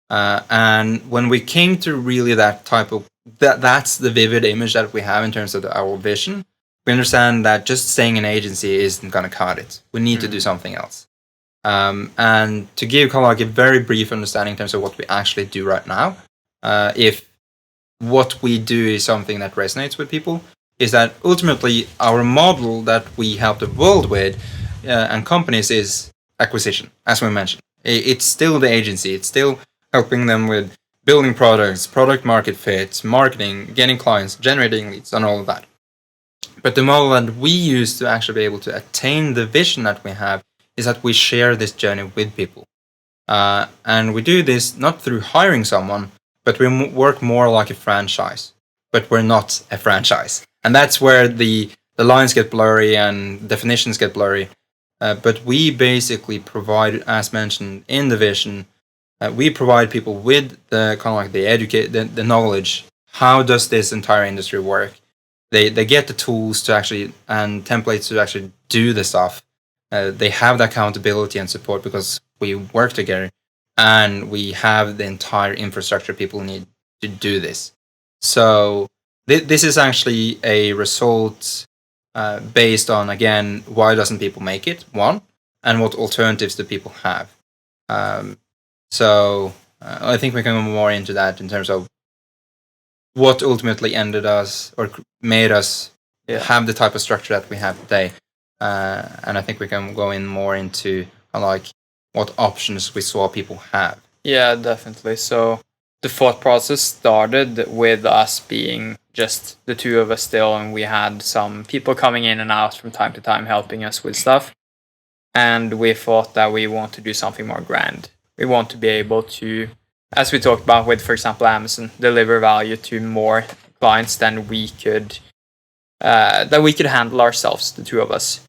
And when we came to really that type of, that's the vivid image that we have in terms of our vision, we understand that just staying an agency isn't going to cut it. We need to do something else. And to give kind of like a very brief understanding in terms of what we actually do right now, if what we do is something that resonates with people, is that ultimately our model that we help the world with and companies is acquisition, as we mentioned. It's still the agency. It's still helping them with building products, product market fit, marketing, getting clients, generating leads, and all of that. But the model that we use to actually be able to attain the vision that we have is that we share this journey with people. And we do this not through hiring someone, but we work more like a franchise. But we're not a franchise. And that's where the lines get blurry and definitions get blurry. But we basically provide, as mentioned in the vision, we provide people with the kind of like the knowledge. How does this entire industry work? They get the tools to actually and templates to actually do the stuff. They have the accountability and support because we work together, and we have the entire infrastructure people need to do this. So this is actually a result based on, again, why doesn't people make it? One, and what alternatives do people have? So I think we can go more into that in terms of what ultimately ended us or made us have the type of structure that we have today. And I think we can go in more into like what options we saw people have. Yeah, definitely. So the thought process started with us being just the two of us still, and we had some people coming in and out from time to time helping us with stuff. And we thought that we want to do something more grand. We want to be able to, as we talked about with, for example, Amazon, deliver value to more clients than we could handle ourselves, the two of us.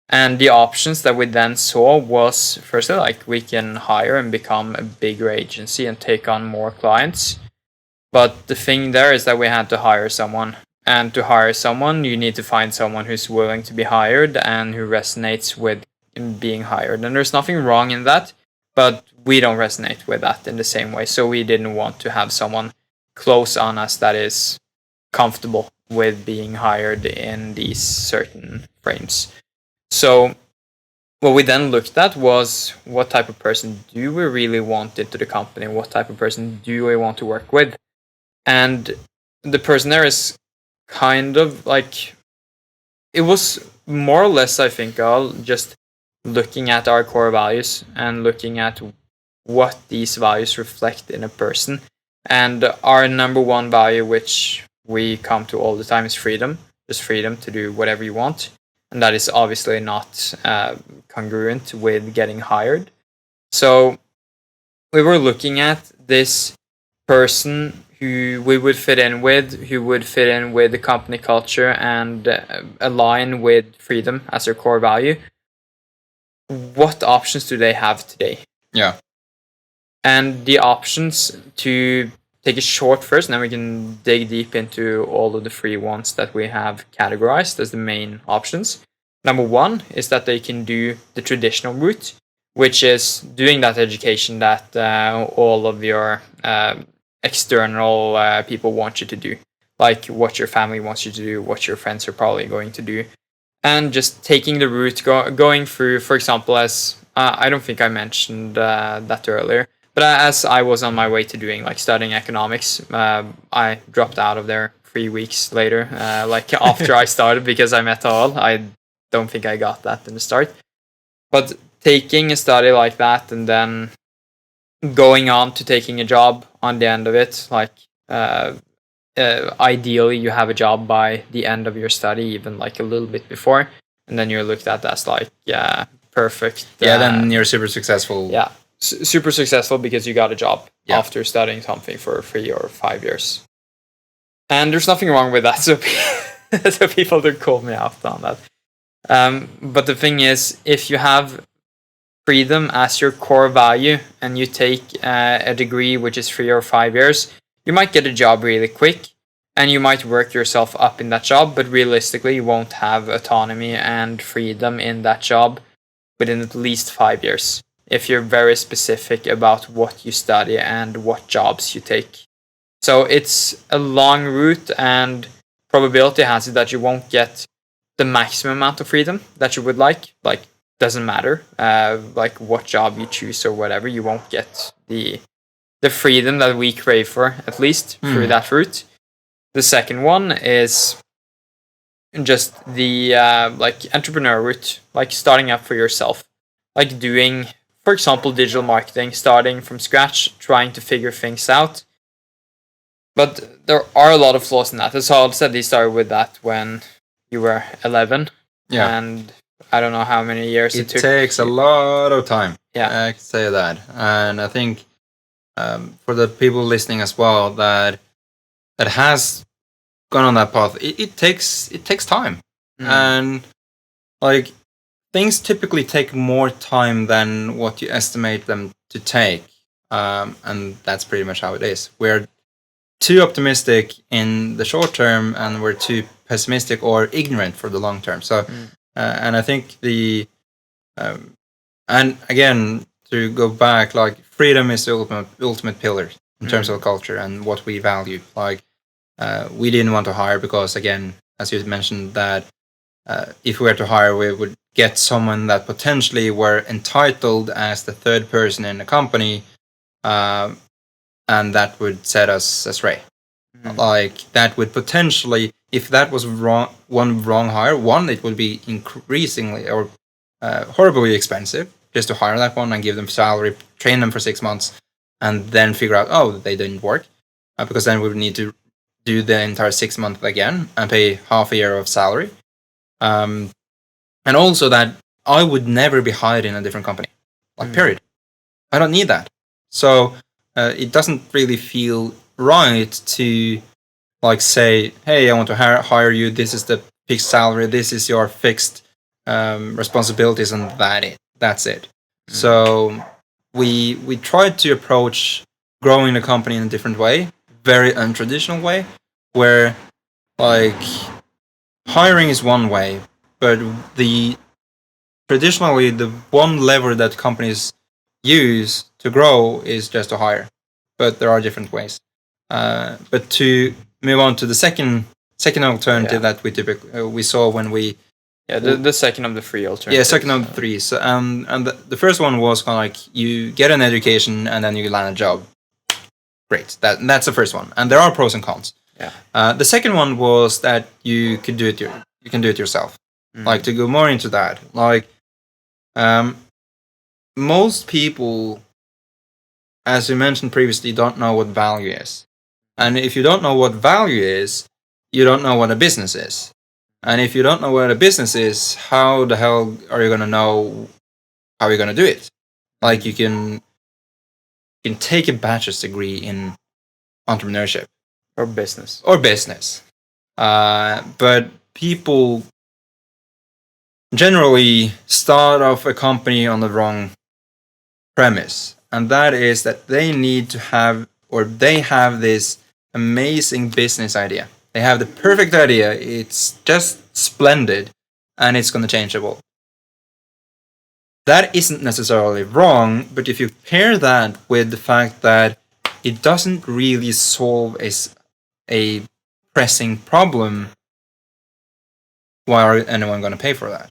And the options that we then saw was, firstly, like we can hire and become a bigger agency and take on more clients. But the thing there is that we had to hire someone. And to hire someone, you need to find someone who's willing to be hired and who resonates with being hired. And there's nothing wrong in that, but we don't resonate with that in the same way. So we didn't want to have someone close on us that is comfortable with being hired in these certain frames. So what we then looked at was what type of person do we really want into the company? What type of person do we want to work with? And the person there is kind of like, it was more or less, I think, all just looking at our core values and looking at what these values reflect in a person. And our number one value, which we come to all the time, is freedom. Just freedom to do whatever you want. And that is obviously not congruent with getting hired. So we were looking at this person who we would fit in with, who would fit in with the company culture and align with freedom as their core value. What options do they have today? Yeah. And the options, to take it short first, and then we can dig deep into all of the free ones that we have categorized as the main options. Number one is that they can do the traditional route, which is doing that education that all of your external people want you to do, like what your family wants you to do, what your friends are probably going to do, and just taking the route, going through, for example, as I don't think I mentioned that earlier, but as I was on my way to doing, like, studying economics, I dropped out of there 3 weeks later, like after I started, because I met Harald. I don't think I got that in the start. But taking a study like that and then going on to taking a job on the end of it. Like ideally, you have a job by the end of your study, even like a little bit before, and then you're looked at as like perfect. Then you're super successful. Yeah, super successful because you got a job after studying something for 3 or 5 years. And there's nothing wrong with that, so so people don't call me out on that. But the thing is, if you have freedom as your core value and you take a degree which is 3 or 5 years, you might get a job really quick and you might work yourself up in that job, but realistically you won't have autonomy and freedom in that job within at least 5 years if you're very specific about what you study and what jobs you take. So it's a long route, and probability has it that you won't get the maximum amount of freedom that you would like. Like, doesn't matter like what job you choose or whatever, you won't get the freedom that we crave for, at least through that route. The second one is just the like entrepreneur route, like starting up for yourself, like doing, for example, digital marketing, starting from scratch, trying to figure things out. But there are a lot of flaws in that. As Harald said, he started with that when you were 11. Yeah. And I don't know how many years it took. It takes a lot of time. Yeah. I can say that. And I think for the people listening as well that has gone on that path, it takes time. And like things typically take more time than what you estimate them to take. And that's pretty much how it is. We're too optimistic in the short term and we're too pessimistic or ignorant for the long term. So and I think and again, to go back, like freedom is the ultimate pillar in terms of culture and what we value. Like we didn't want to hire because, again, as you mentioned, that if we were to hire, we would get someone that potentially were entitled as the third person in the company, and that would set us astray. Like that would potentially, if that was one wrong hire, it would be increasingly or horribly expensive just to hire that one and give them salary, train them for 6 months, and then figure out, oh, they didn't work, because then we would need to do the entire 6 months again and pay half a year of salary. And also that I would never be hired in a different company, like period. I don't need that. So it doesn't really feel right to like say, hey, I want to hire you. This is the fixed salary. This is your fixed responsibilities, and that's it. So we tried to approach growing the company in a different way, very untraditional way, where like hiring is one way, but traditionally the one lever that companies use to grow is just to hire. But there are different ways. But to move on to the second alternative that we typically we saw when we the second of the three alternatives. Yeah, second of the three. So and the first one was kind of like you get an education and then you land a job. Great, that's the first one, and there are pros and cons. Yeah. The second one was that you can do it yourself. Like to go more into that, like most people, as you mentioned previously, don't know what value is. And if you don't know what value is, you don't know what a business is. And if you don't know what a business is, how the hell are you going to know how you're going to do it? Like you can take a bachelor's degree in entrepreneurship. Or business. But people generally start off a company on the wrong premise. And that is that they need to have, or they have this amazing business idea. They have the perfect idea. It's just splendid, and it's going to change the world. That isn't necessarily wrong, but if you pair that with the fact that it doesn't really solve a pressing problem, why are anyone going to pay for that?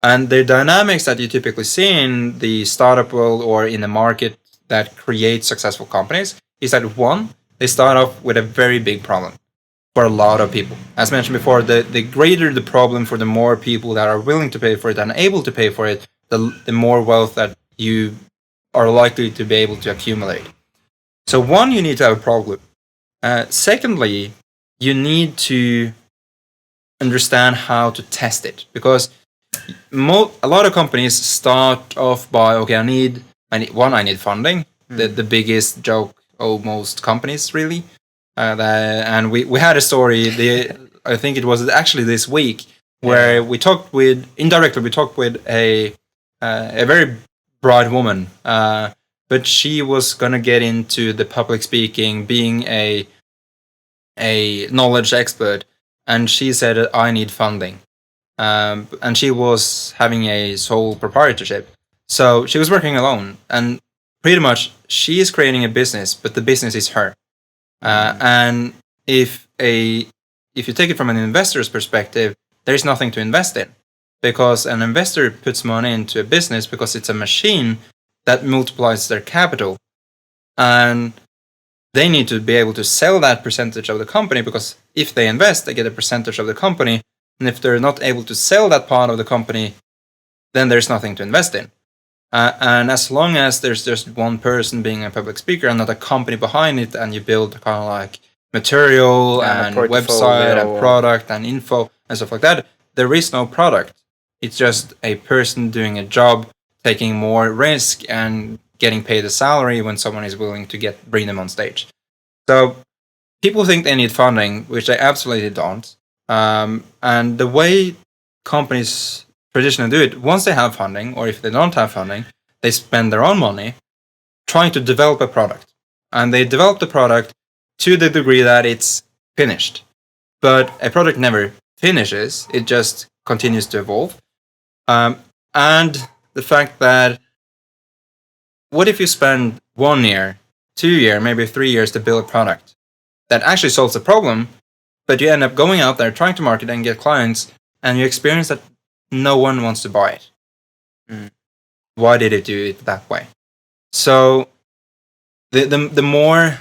And the dynamics that you typically see in the startup world or in the market that creates successful companies is that one, they start off with a very big problem for a lot of people. As mentioned before, the greater the problem for the more people that are willing to pay for it and able to pay for it, the more wealth that you are likely to be able to accumulate. So one, you need to have a problem. Secondly, you need to understand how to test it, because a lot of companies start off by, okay, I need funding. The biggest joke of most companies, really. And we had a story. I think it was actually this week where we talked with a very bright woman, but she was gonna get into the public speaking, being a knowledge expert, and she said, I need funding. And she was having a sole proprietorship, so she was working alone, and pretty much she is creating a business, but the business is her. And if you take it from an investor's perspective, there is nothing to invest in, because an investor puts money into a business because it's a machine that multiplies their capital, and they need to be able to sell that percentage of the company, because if they invest, they get a percentage of the company. And if they're not able to sell that part of the company, then there's nothing to invest in. And as long as there's just one person being a public speaker and not a company behind it, and you build kind of like material and website and product and info and stuff like that, there is no product. It's just a person doing a job, taking more risk and getting paid a salary when someone is willing to bring them on stage. So people think they need funding, which they absolutely don't. And the way companies traditionally do it, once they have funding, or if they don't have funding, they spend their own money trying to develop a product. And they develop the product to the degree that it's finished. But a product never finishes, it just continues to evolve. And the fact that, what if you spend 1 year, 2 years, maybe 3 years to build a product that actually solves a problem, but you end up going out there trying to market and get clients, and you experience that no one wants to buy it. Why did it do it that way? So the more,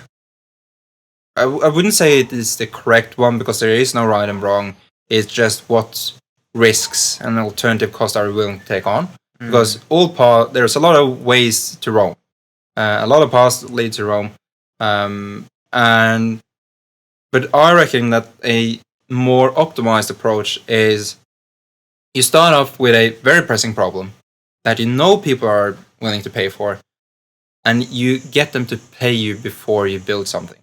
I wouldn't say it is the correct one, because there is no right and wrong. It's just what risks and alternative costs are we willing to take on. Because there's a lot of ways to Rome. A lot of paths lead to Rome. But I reckon that a more optimized approach is, you start off with a very pressing problem that you know people are willing to pay for, and you get them to pay you before you build something.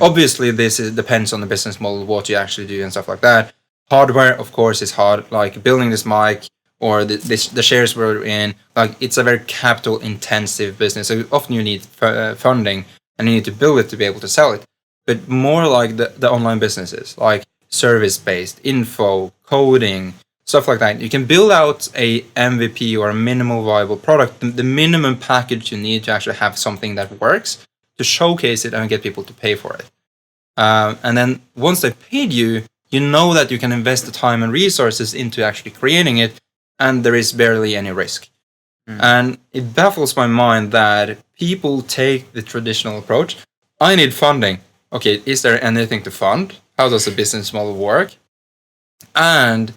Obviously, depends on the business model, what you actually do and stuff like that. Hardware, of course, is hard, like building this mic or the shares we're in. Like, it's a very capital intensive business, so often you need funding, and you need to build it to be able to sell it. But more like the online businesses, like service-based, info, coding, stuff like that. You can build out a MVP or a minimal viable product, the minimum package you need to actually have something that works, to showcase it and get people to pay for it. And then once they've paid you, you know that you can invest the time and resources into actually creating it, and there is barely any risk. And it baffles my mind that people take the traditional approach. I need funding. Okay, is there anything to fund? How does the business model work? And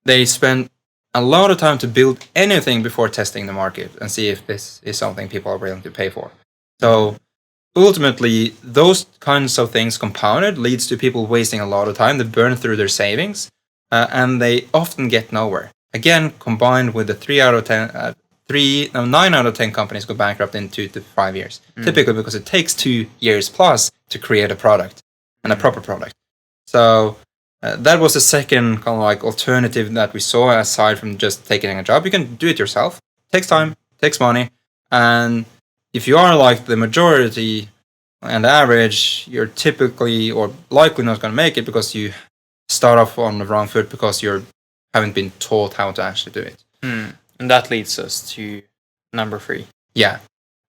they spend a lot of time to build anything before testing the market and see if this is something people are willing to pay for. So ultimately, those kinds of things compounded leads to people wasting a lot of time. They burn through their savings, and they often get nowhere. Again, combined with the 9 out of 10 companies go bankrupt in 2 to 5 years. Typically because it takes 2 years plus to create a product, and a proper product. So that was the second kind of like alternative that we saw, aside from just taking a job. You can do it yourself. Takes time, takes money, and if you are like the majority and the average, you're typically or likely not going to make it, because you start off on the wrong foot, because you haven't been taught how to actually do it. And that leads us to number 3. Yeah.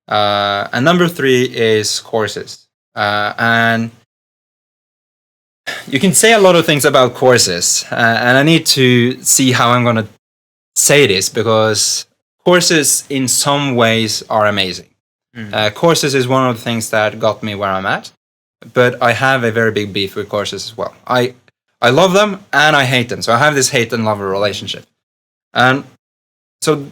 And number 3 is courses. And you can say a lot of things about courses, and I need to see how I'm going to say this, because courses in some ways are amazing. Courses is one of the things that got me where I'm at, but I have a very big beef with courses as well. I love them and I hate them, so I have this hate and love relationship. And so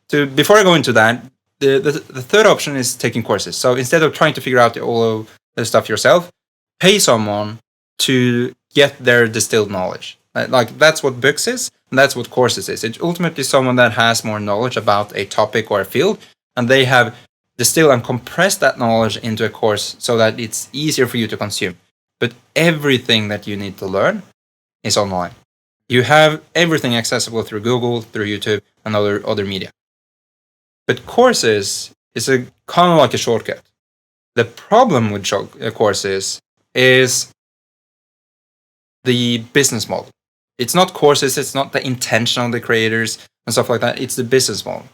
before I go into that, the third option is taking courses. So instead of trying to figure out all of the stuff yourself, pay someone to get their distilled knowledge. Like that's what books is, and that's what courses is. It's ultimately someone that has more knowledge about a topic or a field, and they have distilled and compressed that knowledge into a course so that it's easier for you to consume. But everything that you need to learn is online. You have everything accessible through Google, through YouTube, and other media. But courses is a kind of like a shortcut. The problem with courses is the business model. It's not courses, it's not the intention of the creators and stuff like that. It's the business model.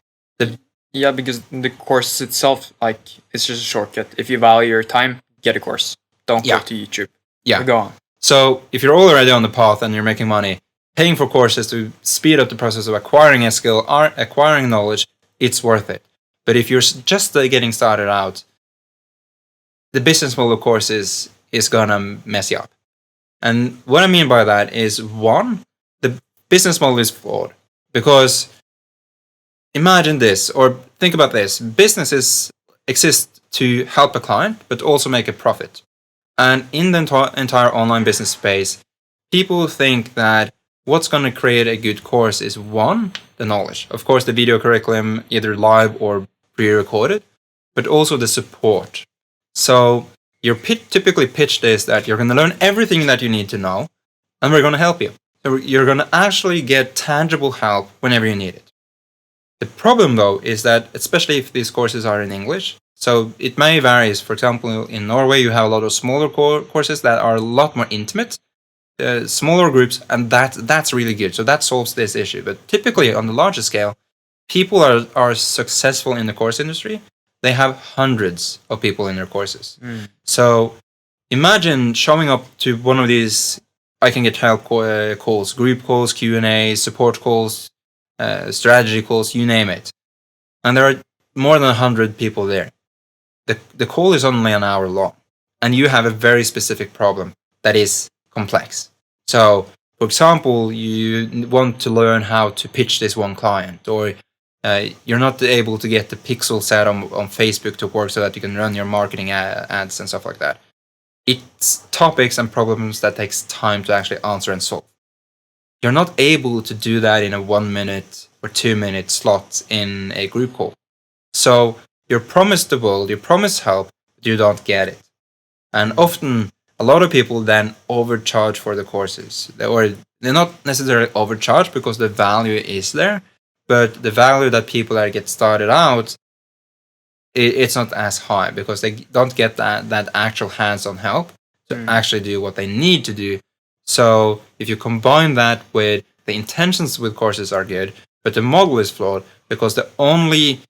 Yeah, because the course itself, like, it's just a shortcut. If you value your time, get a course. Don't go to YouTube. Yeah. Go on. So if you're already on the path and you're making money, paying for courses to speed up the process of acquiring a skill or acquiring knowledge, it's worth it. But if you're just getting started out, the business model of courses is gonna mess you up. And what I mean by that is, one, the business model is flawed. Because imagine this, or think about this. Businesses exist to help a client, but also make a profit. And in the entire online business space, people think that what's going to create a good course is, one, the knowledge. Of course, the video curriculum, either live or pre-recorded, but also the support. So your typically pitched is that you're going to learn everything that you need to know, and we're going to help you. So you're going to actually get tangible help whenever you need it. The problem, though, is that, especially if these courses are in English, so it may vary. For example, in Norway, you have a lot of smaller courses that are a lot more intimate, smaller groups, and that's really good. So that solves this issue. But typically, on the larger scale, people are successful in the course industry. They have hundreds of people in their courses. So imagine showing up to one of these I can get help calls, group calls, Q&A, support calls, strategy calls, you name it. And there are more than 100 people there. The call is only an hour long, and you have a very specific problem that is complex. So, for example, you want to learn how to pitch this one client, or you're not able to get the pixel set on Facebook to work so that you can run your marketing ads and stuff like that. It's topics and problems that takes time to actually answer and solve. You're not able to do that in a 1 minute or 2 minute slot in a group call. So you're promised the world, you promise help, but you don't get it. And often, a lot of people then overcharge for the courses. Or they're not necessarily overcharged because the value is there, but the value that people that get started out, it's not as high because they don't get that actual hands-on help to actually do what they need to do. So if you combine that with the intentions with courses are good, but the model is flawed because the only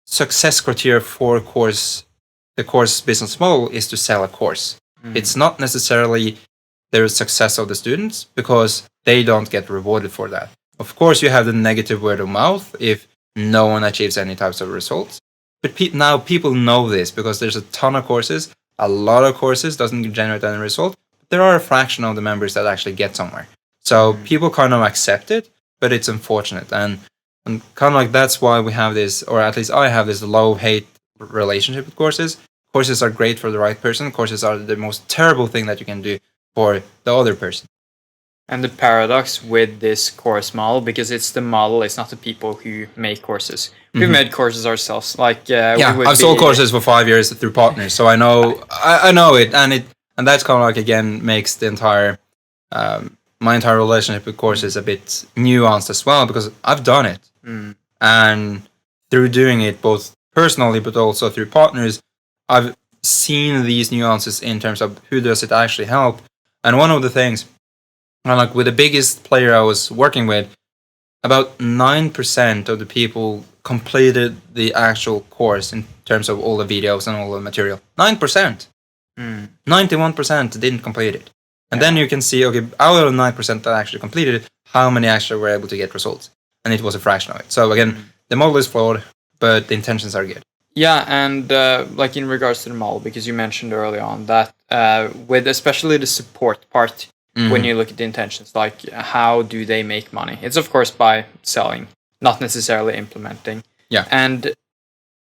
success criteria for the course business model is to sell a course. It's not necessarily the success of the students because they don't get rewarded for that. Of course, you have the negative word of mouth if no one achieves any types of results. But now people know this because there's a ton of courses. A lot of courses doesn't generate any result. But there are a fraction of the members that actually get somewhere. So people kind of accept it, but it's unfortunate. And kind of like that's why we have this, or at least I have this love-hate relationship with courses. Courses are great for the right person. Courses are the most terrible thing that you can do for the other person. And the paradox with this course model, because it's the model, it's not the people who make courses. We've made courses ourselves. Like I've sold courses for 5 years through partners, so I know it, and that's kind of like again makes the entire my entire relationship with courses a bit nuanced as well because I've done it, and through doing it both personally but also through partners, I've seen these nuances in terms of who does it actually help. And one of the things, like with the biggest player I was working with, about 9% of the people completed the actual course in terms of all the videos and all the material. 9%. 91% didn't complete it. And then you can see, okay, out of the 9% that actually completed it, how many actually were able to get results? And it was a fraction of it. So again, the model is flawed, but the intentions are good. Yeah, and like in regards to the model, because you mentioned early on that with especially the support part, when you look at the intentions, like how do they make money? It's of course by selling, not necessarily implementing. Yeah. And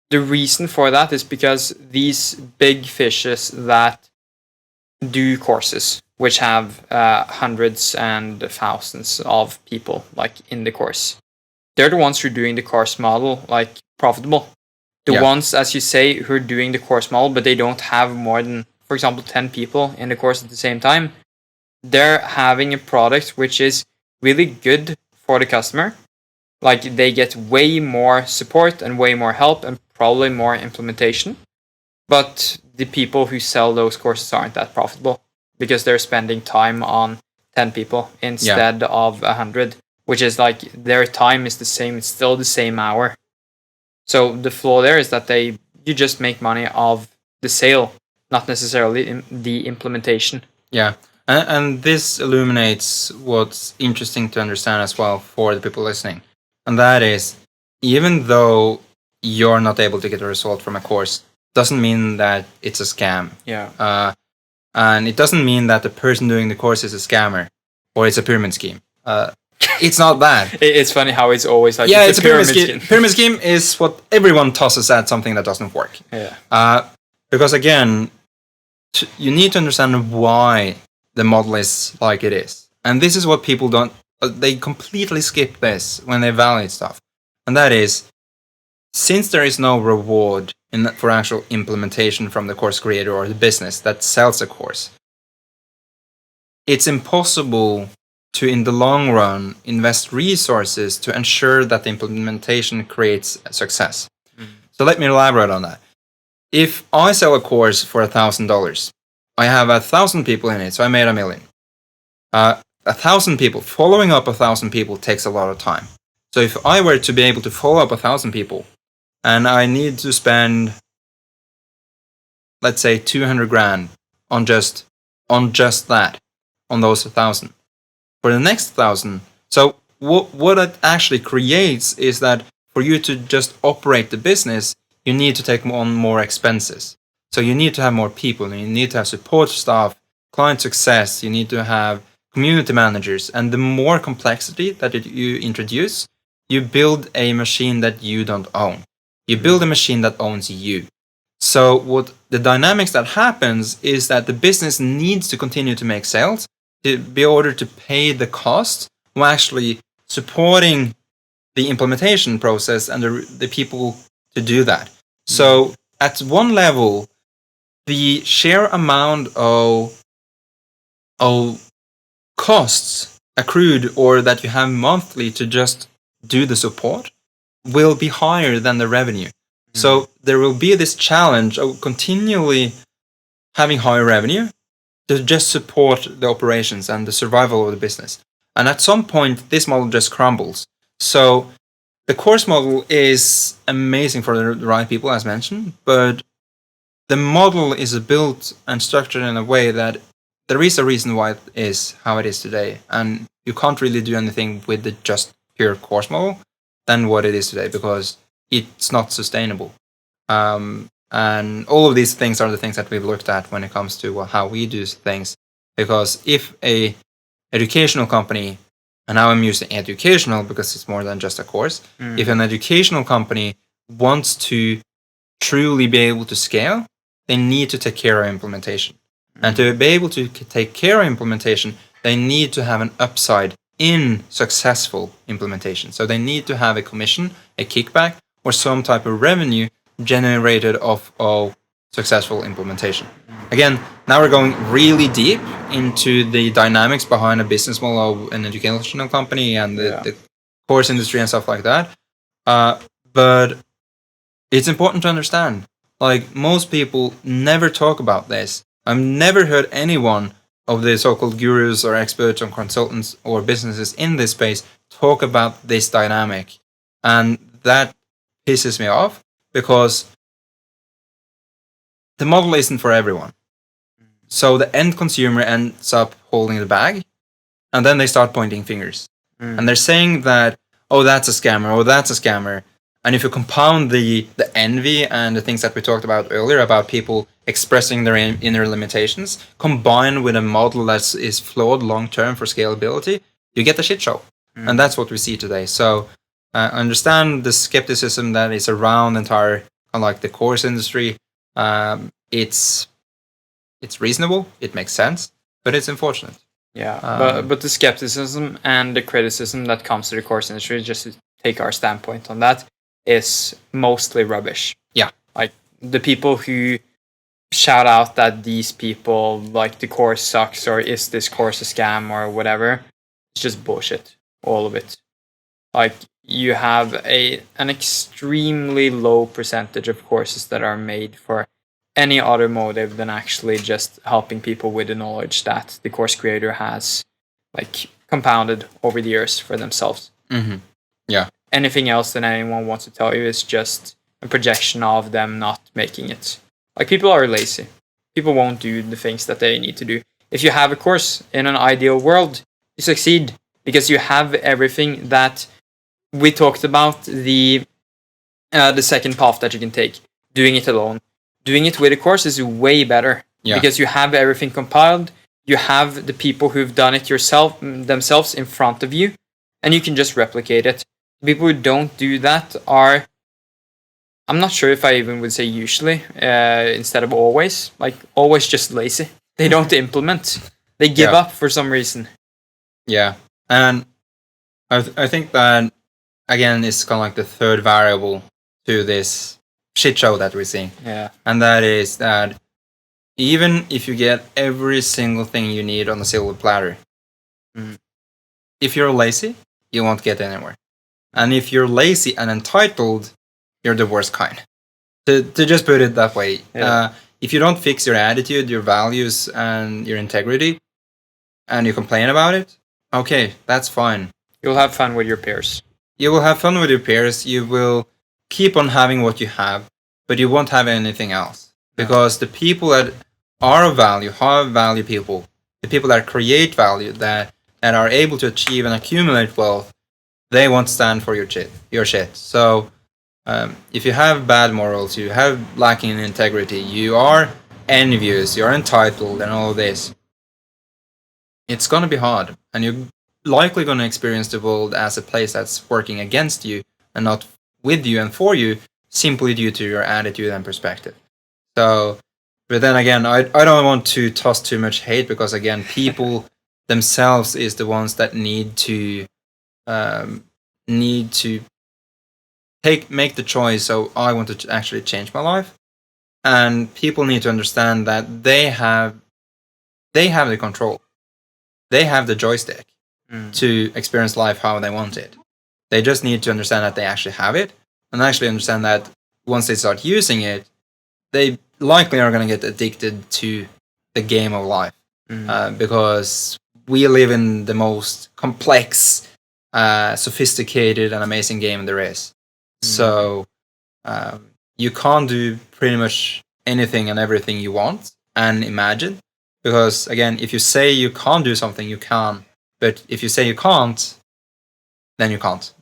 the reason for that is because these big fishes that do courses, which have hundreds and thousands of people like in the course, they're the ones who are doing the course model like profitable. The ones, as you say, who are doing the course model, but they don't have more than, for example, 10 people in the course at the same time, they're having a product which is really good for the customer. Like, they get way more support and way more help and probably more implementation. But the people who sell those courses aren't that profitable because they're spending time on 10 people instead of 100, which is like their time is the same. It's still the same hour. So the flaw there is that you just make money of the sale, not necessarily in the implementation. Yeah. And this illuminates what's interesting to understand as well for the people listening. And that is, even though you're not able to get a result from a course, doesn't mean that it's a scam. Yeah. And it doesn't mean that the person doing the course is a scammer or it's a pyramid scheme. It's not that. It's funny how it's always like, it's a pyramid scheme. Pyramid scheme is what everyone tosses at something that doesn't work. Yeah. Because again, you need to understand why the model is like it is. And this is what people don't, they completely skip this when they evaluate stuff. And that is, since there is no reward for actual implementation from the course creator or the business that sells the course, it's impossible to, in the long run, invest resources to ensure that the implementation creates success. So let me elaborate on that. If I sell a course for $1,000, I have 1,000 people in it, so I made $1 million. 1,000 people, following up 1,000 people takes a lot of time. So if I were to be able to follow up 1,000 people, and I need to spend, let's say, 200 grand on just that, on those 1,000. For the next 1,000, so what it actually creates is that for you to just operate the business, you need to take on more expenses. So you need to have more people, and you need to have support staff, client success, you need to have community managers, and the more complexity that you introduce, you build a machine that you don't own. You build a machine that owns you. So what the dynamics that happens is that the business needs to continue to make sales to be order to pay the cost while actually supporting the implementation process and the people to do that. So at one level, the sheer amount of costs accrued or that you have monthly to just do the support will be higher than the revenue. So there will be this challenge of continually having higher revenue to just support the operations and the survival of the business. And at some point, this model just crumbles. So the course model is amazing for the right people, as mentioned, but the model is built and structured in a way that there is a reason why it is how it is today. And you can't really do anything with the just pure course model than what it is today, because it's not sustainable. And all of these things are the things that we've looked at when it comes to how we do things. Because if a educational company, and now I'm using educational because it's more than just a course, if an educational company wants to truly be able to scale, they need to take care of implementation. And to be able to take care of implementation, they need to have an upside in successful implementation. So they need to have a commission, a kickback, or some type of revenue generated off of successful implementation. Again, now we're going really deep into the dynamics behind a business model of an educational company and the course industry and stuff like that. But it's important to understand, like, most people never talk about this. I've never heard anyone of the so-called gurus or experts or consultants or businesses in this space talk about this dynamic. And that pisses me off, because the model isn't for everyone. So the end consumer ends up holding the bag, and then they start pointing fingers. And they're saying that, oh, that's a scammer, oh, that's a scammer. And if you compound the envy and the things that we talked about earlier about people expressing their inner limitations, combined with a model that is flawed long-term for scalability, you get a shit show. And that's what we see today. So understand the skepticism that is around the entire unlike the course industry, it's reasonable, it makes sense, but it's unfortunate. Yeah, but the skepticism and the criticism that comes to the course industry, just to take our standpoint on that, is mostly rubbish. Yeah. Like, the people who shout out that these people, like, the course sucks, or is this course a scam, or whatever, it's just bullshit. All of it. Like, you have an extremely low percentage of courses that are made for any other motive than actually just helping people with the knowledge that the course creator has, like, compounded over the years for themselves. Mm-hmm. Yeah. Anything else that anyone wants to tell you is just a projection of them not making it. Like, people are lazy. People won't do the things that they need to do. If you have a course in an ideal world, you succeed because you have everything that we talked about, the second path that you can take, doing it alone. Doing it with a course is way better because you have everything compiled. You have the people who've done it themselves in front of you, and you can just replicate it. People who don't do that are, I'm not sure if I even would say usually, instead of always, like, always just lazy. They don't implement. They give up for some reason. Yeah, and I think that, again, is kind of like the third variable to this shit show that we're seeing. Yeah. And that is that even if you get every single thing you need on a silver platter, if you're lazy, you won't get anywhere. And if you're lazy and entitled, you're the worst kind. To just put it that way. If you don't fix your attitude, your values, and your integrity, and you complain about it, okay, that's fine. You'll have fun with your peers. You will have fun with your peers. You will keep on having what you have, but you won't have anything else. Because the people that are of value, have value people, the people that create value, that are able to achieve and accumulate wealth, they won't stand for your shit. So if you have bad morals, you have lacking in integrity, you are envious, you're entitled, and all this, it's going to be hard. And you're likely going to experience the world as a place that's working against you and not with you and for you, simply due to your attitude and perspective. So, but then again, I don't want to toss too much hate, because again, people themselves is the ones that need to make the choice. So I want to actually change my life, and people need to understand that they have the control, they have the joystick to experience life how they want it. They just need to understand that they actually have it, and actually understand that once they start using it, they likely are going to get addicted to the game of life, because we live in the most complex, sophisticated, and amazing game there is. So you can't do pretty much anything and everything you want and imagine, because again, if you say you can't do something, you can. But if you say you can't, then you can't.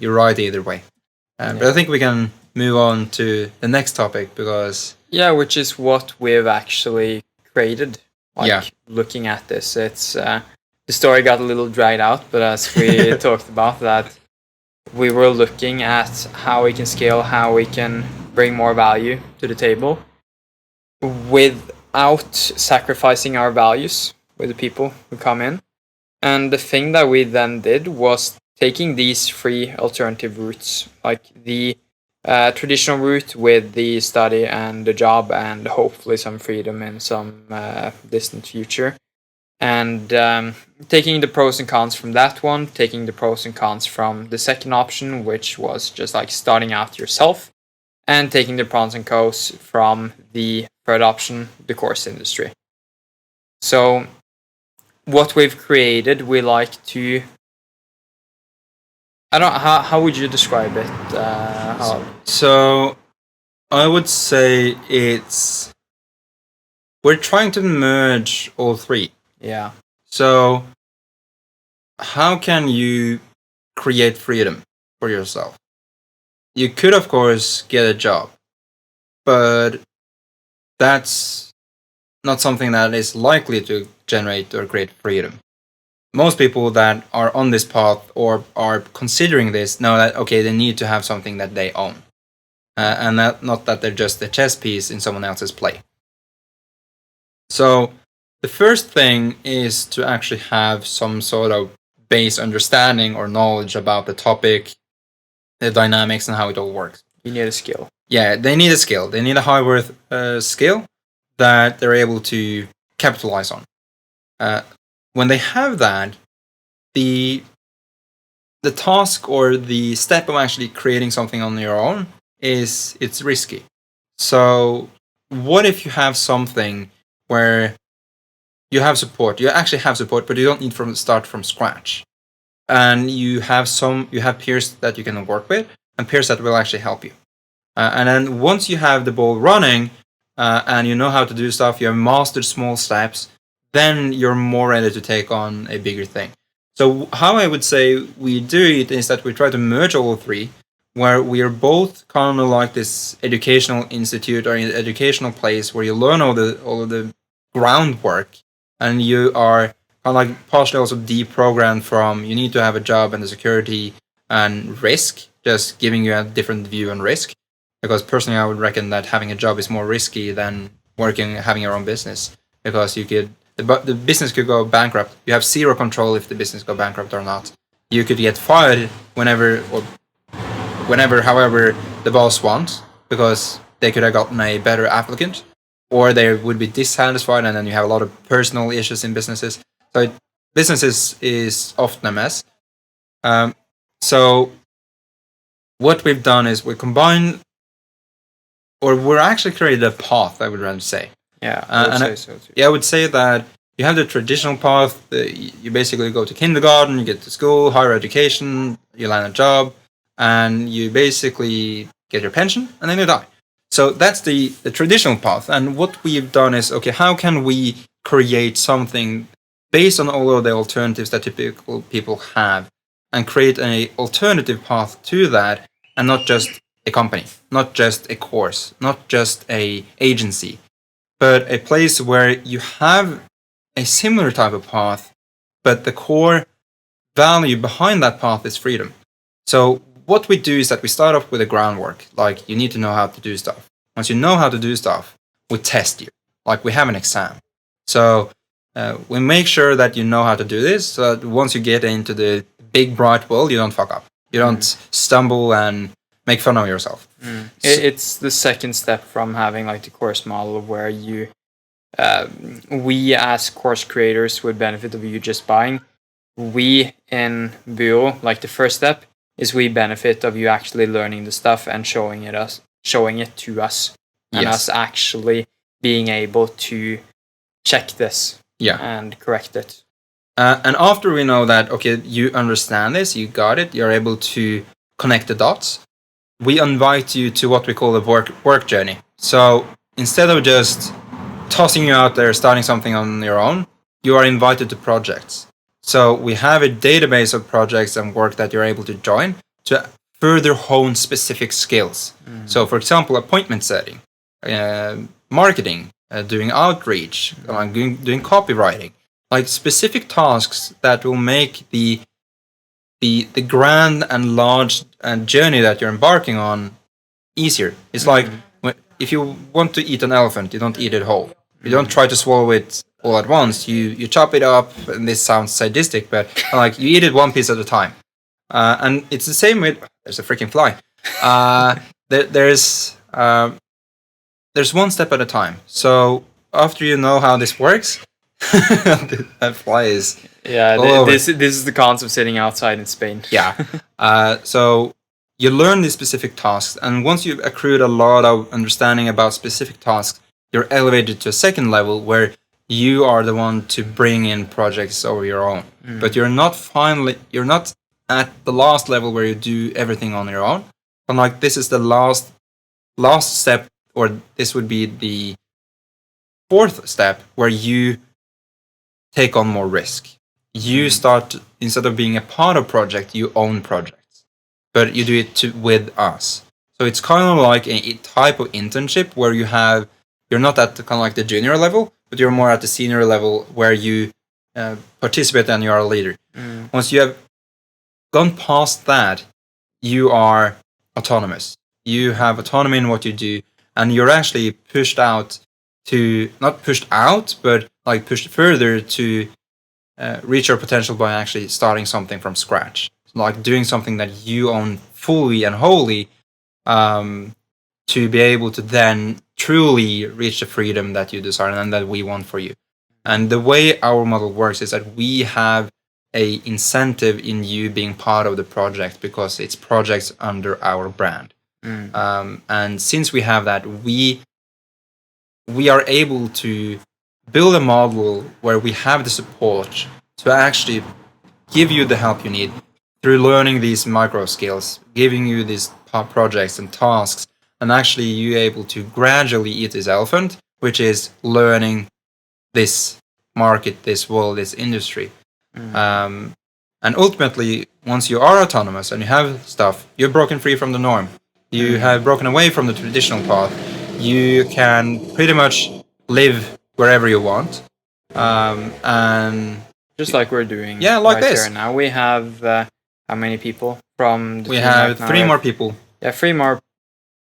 You're right either way. But I think we can move on to the next topic, because which is what we've actually created. Looking at this, it's the story got a little dried out, but as we talked about that, we were looking at how we can scale, how we can bring more value to the table without sacrificing our values with the people who come in. And the thing that we then did was taking these three alternative routes, like the traditional route with the study and the job and hopefully some freedom in some distant future, and taking the pros and cons from that one, taking the pros and cons from the second option, which was just like starting out yourself, and taking the pros and cons from the third option, the course industry. So what we've created, we like to, I don't know, how would you describe it? So I would say we're trying to merge all three. Yeah. So how can you create freedom for yourself? You could, of course, get a job, but that's not something that is likely to generate or create freedom. Most people that are on this path or are considering this know that, okay, they need to have something that they own. and not that they're just a chess piece in someone else's play. So the first thing is to actually have some sort of base understanding or knowledge about the topic, the dynamics, and how it all works. You need a skill. Yeah, they need a skill. They need a high worth skill that they're able to capitalize on. When they have that, the task or the step of actually creating something on your own it's risky. So what if you have something where you have support? You actually have support, but you don't need to start from scratch. And you have peers that you can work with, and peers that will actually help you. And then once you have the ball running, and you know how to do stuff, you have mastered small steps, then you're more ready to take on a bigger thing. So how I would say we do it is that we try to merge all three, where we are both kind of like this educational institute or an educational place where you learn all of the groundwork, and you are kind of like partially also deprogrammed from you need to have a job and the security and risk, just giving you a different view on risk. Because personally, I would reckon that having a job is more risky than having your own business, because the business could go bankrupt. You have zero control if the business go bankrupt or not. You could get fired whenever, however, the boss wants, because they could have gotten a better applicant, or they would be dissatisfied, and then you have a lot of personal issues in businesses. So businesses is often a mess. So what we've done is we combine, or we're actually created a path, I would rather say. Yeah, I would say so too. Yeah, I would say that you have the traditional path. You basically go to kindergarten, you get to school, higher education, you land a job, and you basically get your pension, and then you die. So that's the traditional path. And what we've done is, okay, how can we create something based on all of the alternatives that typical people have, and create an alternative path to that, and not just a company, not just a course, not just a agency, but a place where you have a similar type of path, but the core value behind that path is freedom. So what we do is that we start off with the groundwork, like you need to know how to do stuff. Once you know how to do stuff, we test you, like we have an exam. So we make sure that you know how to do this, so that once you get into the big bright world, you don't fuck up. You don't stumble and make fun of yourself. It's the second step from having like the course model, where you we as course creators would benefit of you just buying. We in Buro, like the first step is we benefit of you actually learning the stuff and showing it to us, and us actually being able to check this and correct it. And after we know that, okay, you understand this, you got it, you're able to connect the dots, we invite you to what we call the work journey. So instead of just tossing you out there, starting something on your own, you are invited to projects. So we have a database of projects and work that you're able to join to further hone specific skills. So for example, appointment setting, marketing, doing outreach, doing copywriting, like specific tasks that will make the grand and large journey that you're embarking on easier. It's like if you want to eat an elephant, you don't eat it whole. You don't try to swallow it all at once. You chop it up, and this sounds sadistic, but like you eat it one piece at a time. And it's the same with, there's a freaking fly. There's one step at a time. So after you know how this works, that fly is this is the concept sitting outside in Spain. So you learn these specific tasks, and once you've accrued a lot of understanding about specific tasks, you're elevated to a second level where you are the one to bring in projects over your own. But you're not at the last level where you do everything on your own. But like this is the last step, or this would be the fourth step, where you take on more risk. You start, instead of being a part of project, you own projects, but you do it with us. So it's kind of like a type of internship where you're not at kind of like the junior level, but you're more at the senior level where you participate and you are a leader. Once you have gone past that, you are autonomous. you have autonomy in what you do, and you're actually pushed out to, not pushed out, but like pushed further to reach your potential by actually starting something from scratch. Like doing something that you own fully and wholly, to be able to then truly reach the freedom that you desire and that we want for you. And the way our model works is that we have a incentive in you being part of the project because it's projects under our brand. And since we have that, we are able to build a model where we have the support to actually give you the help you need through learning these micro skills, giving you these projects and tasks, and actually you able to gradually eat this elephant, which is learning this market, this world, this industry. And ultimately, once you are autonomous and you have stuff, you're broken free from the norm. You have broken away from the traditional path. You can pretty much live wherever you want. And just like we're doing like right this. Here now. We have how many people from the we team have right 3 now? more people. Yeah, 3 more.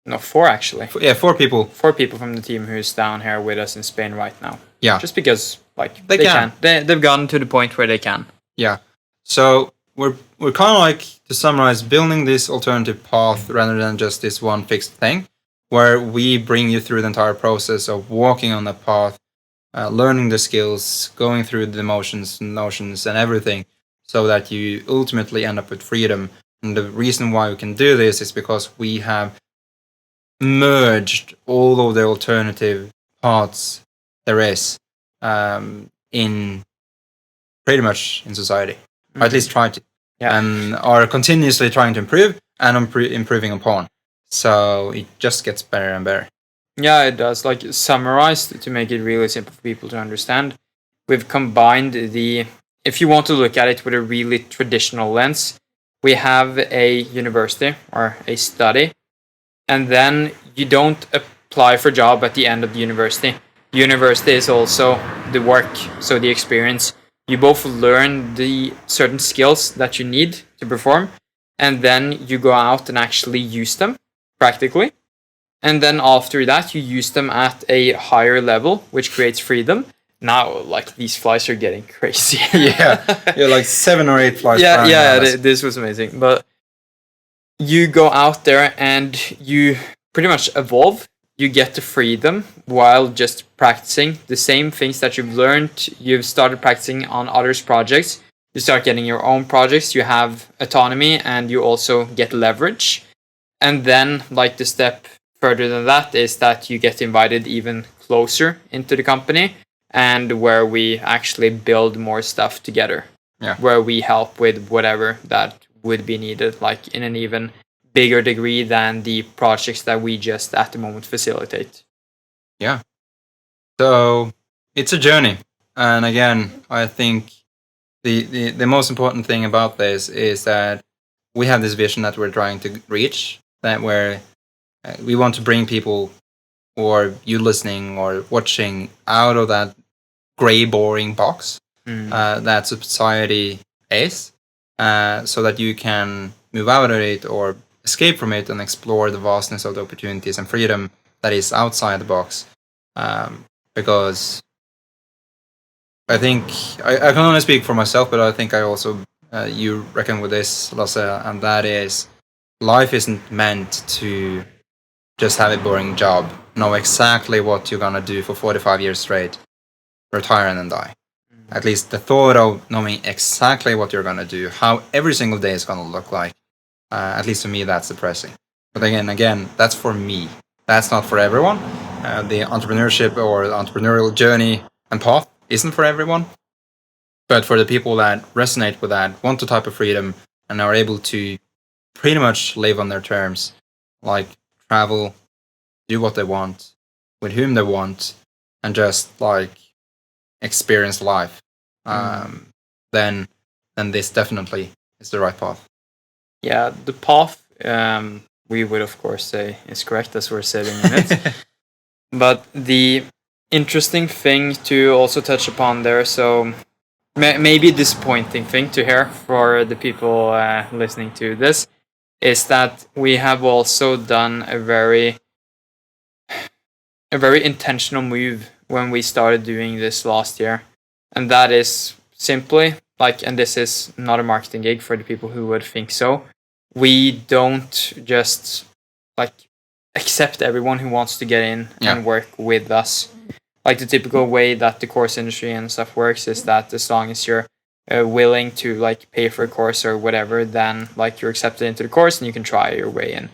No, 4 actually. 4 people. 4 people from the team who's down here with us in Spain right now. Yeah. Just because like they can. They've gotten to the point where they can. Yeah. So we're kind of like, to summarize, building this alternative path rather than just this one fixed thing, where we bring you through the entire process of walking on the path, learning the skills, going through the motions and notions and everything, so that you ultimately end up with freedom. And the reason why we can do this is because we have merged all of the alternative paths there is in pretty much in society, or at least try to, and are continuously trying to improve and improving upon. So it just gets better and better. Yeah, it does. Like, summarized, to make it really simple for people to understand, we've combined if you want to look at it with a really traditional lens, we have a university or a study, and then you don't apply for a job at the end of the university. University is also the work, so the experience. You both learn the certain skills that you need to perform, and then you go out and actually use them practically. And then after that, you use them at a higher level, which creates freedom. Now, like, these flies are getting crazy. yeah, like 7 or 8 flies. This was amazing. But you go out there and you pretty much evolve. You get the freedom while just practicing the same things that you've learned. You've started practicing on others' projects. You start getting your own projects. You have autonomy and you also get leverage. And then, like, the step further than that is that you get invited even closer into the company, and where we actually build more stuff together. Yeah. Where we help with whatever that would be needed, like in an even bigger degree than the projects that we just at the moment facilitate. Yeah. So it's a journey. And again, I think the most important thing about this is that we have this vision that we're trying to reach, that where we want to bring people, or you listening or watching, out of that gray, boring box that society is, so that you can move out of it or escape from it and explore the vastness of the opportunities and freedom that is outside the box. Because I think I can only speak for myself, but I think I also you reckon with this, Lasse, and that is, life isn't meant to just have a boring job, know exactly what you're gonna do for 45 years straight, retire and then die. At least the thought of knowing exactly what you're gonna do, how every single day is gonna look like, at least to me, that's depressing. But again, that's for me. That's not for everyone. The entrepreneurship or the entrepreneurial journey and path isn't for everyone. But for the people that resonate with that, want the type of freedom, and are able to pretty much live on their terms, like travel, do what they want, with whom they want, and just like experience life, then this definitely is the right path. Yeah, the path, we would of course say is correct as we're sailing in it. But the interesting thing to also touch upon there, so maybe a disappointing thing to hear for the people listening to this, is that we have also done a very intentional move when we started doing this last year. And that is simply like, and this is not a marketing gig for the people who would think so, we don't just like accept everyone who wants to get in and work with us. Like the typical way that the course industry and stuff works is that as long as you're willing to like pay for a course or whatever, then like you're accepted into the course and you can try your way in.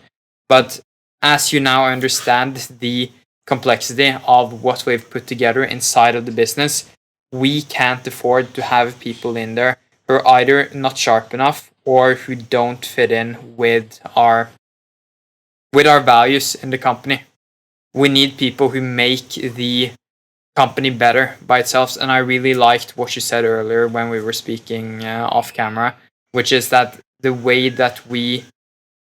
But as you now understand the complexity of what we've put together inside of the business, we can't afford to have people in there who are either not sharp enough or who don't fit in with our values in the company. We need people who make the company better by itself. And I really liked what you said earlier when we were speaking off camera, which is that the way that we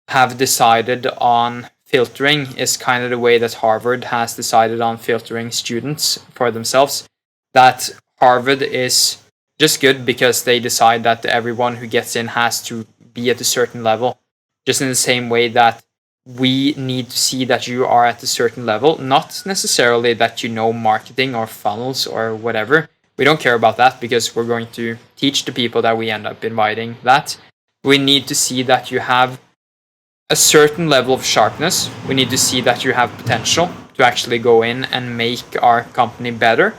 have decided on filtering is kind of the way that Harvard has decided on filtering students for themselves. That Harvard is just good because they decide that everyone who gets in has to be at a certain level. Just in the same way that we need to see that you are at a certain level, not necessarily that you know marketing or funnels or whatever. We don't care about that because we're going to teach the people that we end up inviting that. We need to see that you have a certain level of sharpness. We need to see that you have potential to actually go in and make our company better.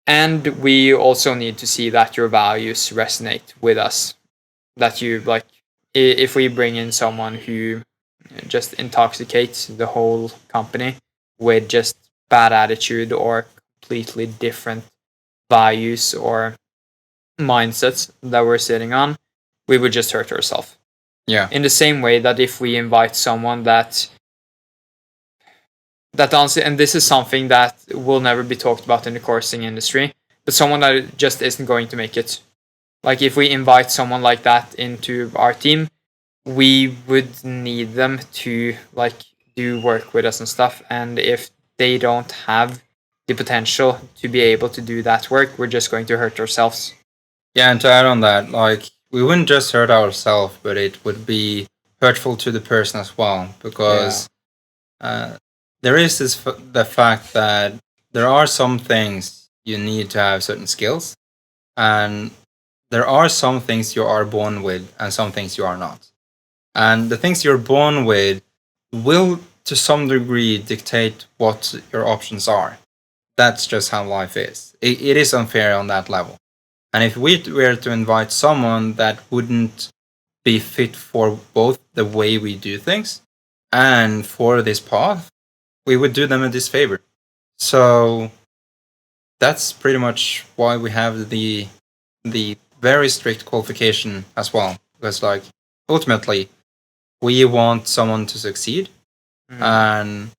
And we also need to see that your values resonate with us. That you like, if we bring in someone who just intoxicates the whole company with just bad attitude or completely different values or mindsets that we're sitting on, we would just hurt ourselves. Yeah. In the same way that if we invite someone that honestly, and this is something that will never be talked about in the coursing industry, but someone that just isn't going to make it. Like if we invite someone like that into our team, we would need them to like do work with us and stuff. And if they don't have the potential to be able to do that work, we're just going to hurt ourselves. Yeah, and to add on that, like we wouldn't just hurt ourselves, but it would be hurtful to the person as well, because there is the fact that there are some things you need to have certain skills, and there are some things you are born with and some things you are not. And the things you're born with will, to some degree, dictate what your options are. That's just how life is. It is unfair on that level. And if we were to invite someone that wouldn't be fit for both the way we do things and for this path, we would do them a disfavor. So that's pretty much why we have the very strict qualification as well. Because like ultimately, we want someone to succeed. And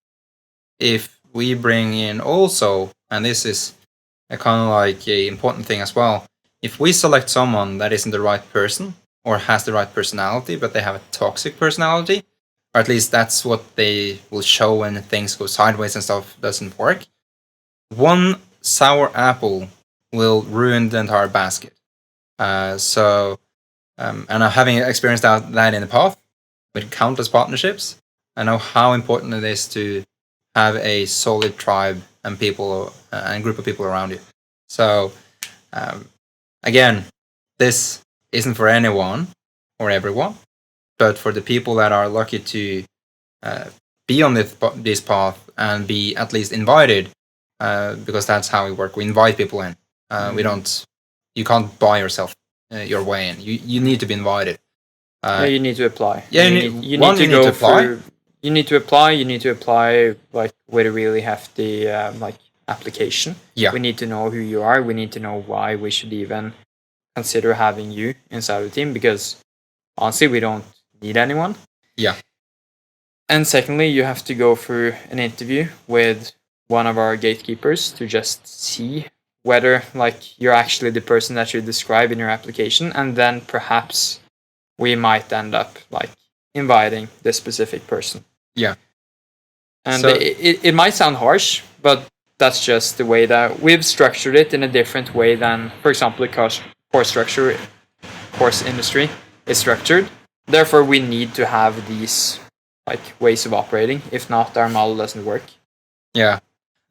if we bring in also, and this is a kind of like a important thing as well, if we select someone that isn't the right person or has the right personality, but they have a toxic personality, or at least that's what they will show when things go sideways and stuff doesn't work, one sour apple will ruin the entire basket. And having experienced that in the past with countless partnerships, I know how important it is to have a solid tribe and people and group of people around you. So again, this isn't for anyone or everyone, but for the people that are lucky to be on this path and be at least invited, because that's how we work. We invite people in. You can't buy yourself your way in. You need to be invited. You need to apply. Yeah, you need to apply. You need to apply. You need to apply like with a really hefty like application. Yeah. We need to know who you are. We need to know why we should even consider having you inside the team, because honestly, we don't need anyone. Yeah. And secondly, you have to go through an interview with one of our gatekeepers to just see whether like you're actually the person that you describe in your application, and then perhaps we might end up like inviting this specific person. Yeah. And so, it might sound harsh, but that's just the way that we've structured it in a different way than, for example, the course industry is structured. therefore we need to have these like ways of operating. If not, our model doesn't work. Yeah.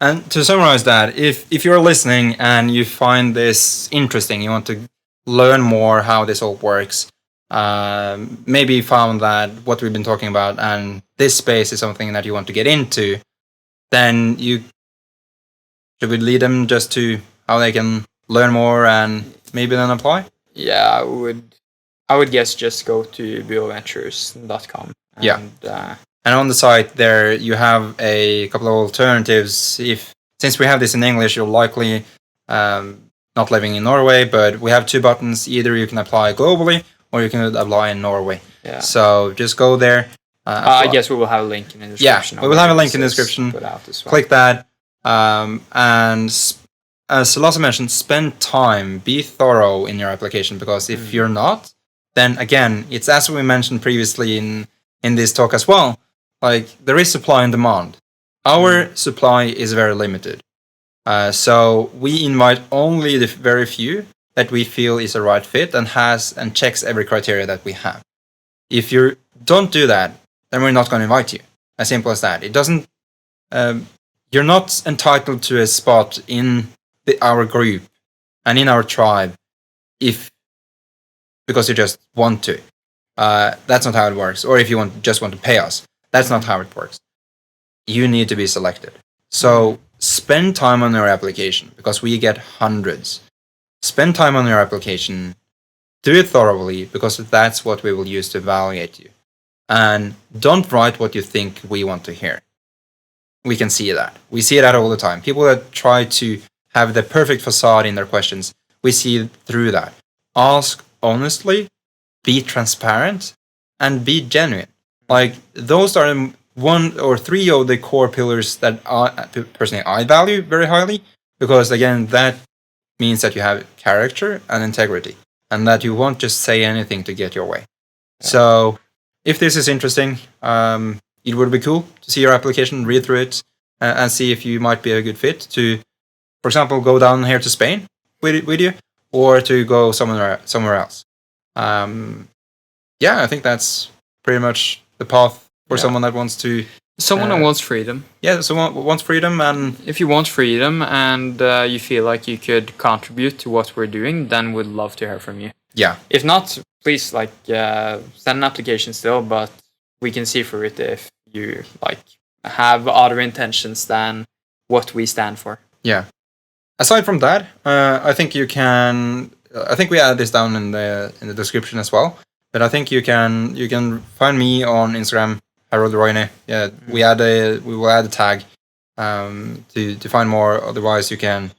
And to summarize that, if you're listening and you find this interesting, you want to learn more how this all works, maybe you found that what we've been talking about and this space is something that you want to get into, then should we lead them just to how they can learn more and maybe then apply? Yeah, I would guess just go to buroventures.com. Yeah. And on the site there, you have a couple of alternatives. Since we have this in English, you're likely not living in Norway, but we have 2 buttons. Either you can apply globally or you can apply in Norway. Yeah. So just go there. I guess we will have a link in the description. Yeah, we will have a link in the description. Well. Click that. And as Lasse mentioned, spend time, be thorough in your application, because if you're not, then again, it's as we mentioned previously in this talk as well, like there is supply and demand. Our supply is very limited. So we invite only the very few that we feel is a right fit and checks every criteria that we have. If you don't do that, then we're not going to invite you. As simple as that. It doesn't. You're not entitled to a spot in our group and in our tribe because you just want to. That's not how it works. Or if you just want to pay us, that's not how it works. You need to be selected. So spend time on your application, because we get hundreds. Spend time on your application. Do it thoroughly, because that's what we will use to evaluate you. And don't write what you think we want to hear. We can see that. We see that all the time. People that try to have the perfect facade in their questions, we see through that. Ask honestly, be transparent, and be genuine. Like, those are 1 or 3 of the core pillars that personally I value very highly, because again, that means that you have character and integrity, and that you won't just say anything to get your way. Yeah. So if this is interesting, it would be cool to see your application, read through it, and see if you might be a good fit to, for example, go down here to Spain with you, or to go somewhere else. I think that's pretty much the path for someone that wants to. Someone that wants freedom. Yeah, someone wants freedom, and if you want freedom and you feel like you could contribute to what we're doing, then we'd love to hear from you. Yeah. If not, please send an application still, but we can see through it if you have other intentions than what we stand for. Yeah. Aside from that, I think you can. I think we add this down in the description as well. But I think you can find me on Instagram, Harald Roine. Yeah, we will add a tag to find more. Otherwise, you can.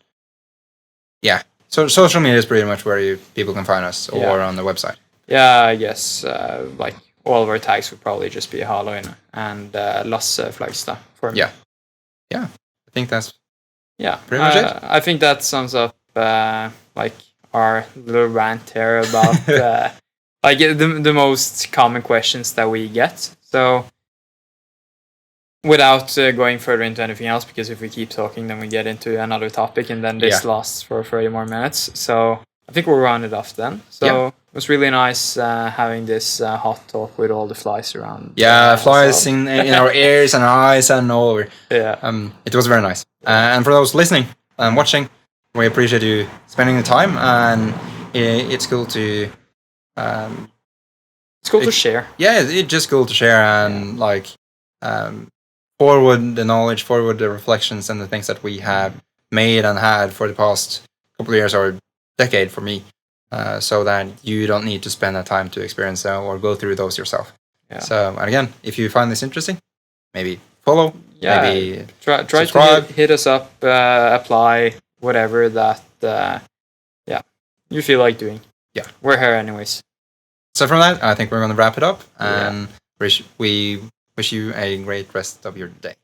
Yeah. So social media is pretty much where people can find us, or on the website. Yeah, I guess all of our tags would probably just be Harald Roine and Lasse Flagstad for me. Yeah. Yeah. I think that's pretty much it. I think that sums up our little rant here about the most common questions that we get. So without going further into anything else, because if we keep talking, then we get into another topic, and then this lasts for 30 more minutes. So I think we'll round it off then. So it was really nice having this hot talk with all the flies around. Yeah, flies in our ears and our eyes and all over. Yeah. It was very nice. And for those listening and watching, we appreciate you spending the time, and it's cool to. It's cool to share. Yeah, it's just cool to share and forward the knowledge, forward the reflections, and the things that we have made and had for the past couple of years or decade for me, so that you don't need to spend that time to experience or go through those yourself. Yeah. So, and again, if you find this interesting, maybe follow. Yeah. Maybe try subscribe. To hit us up, apply, whatever that you feel like doing. Yeah, we're here anyways. So from that, I think we're going to wrap it up, and we wish you a great rest of your day.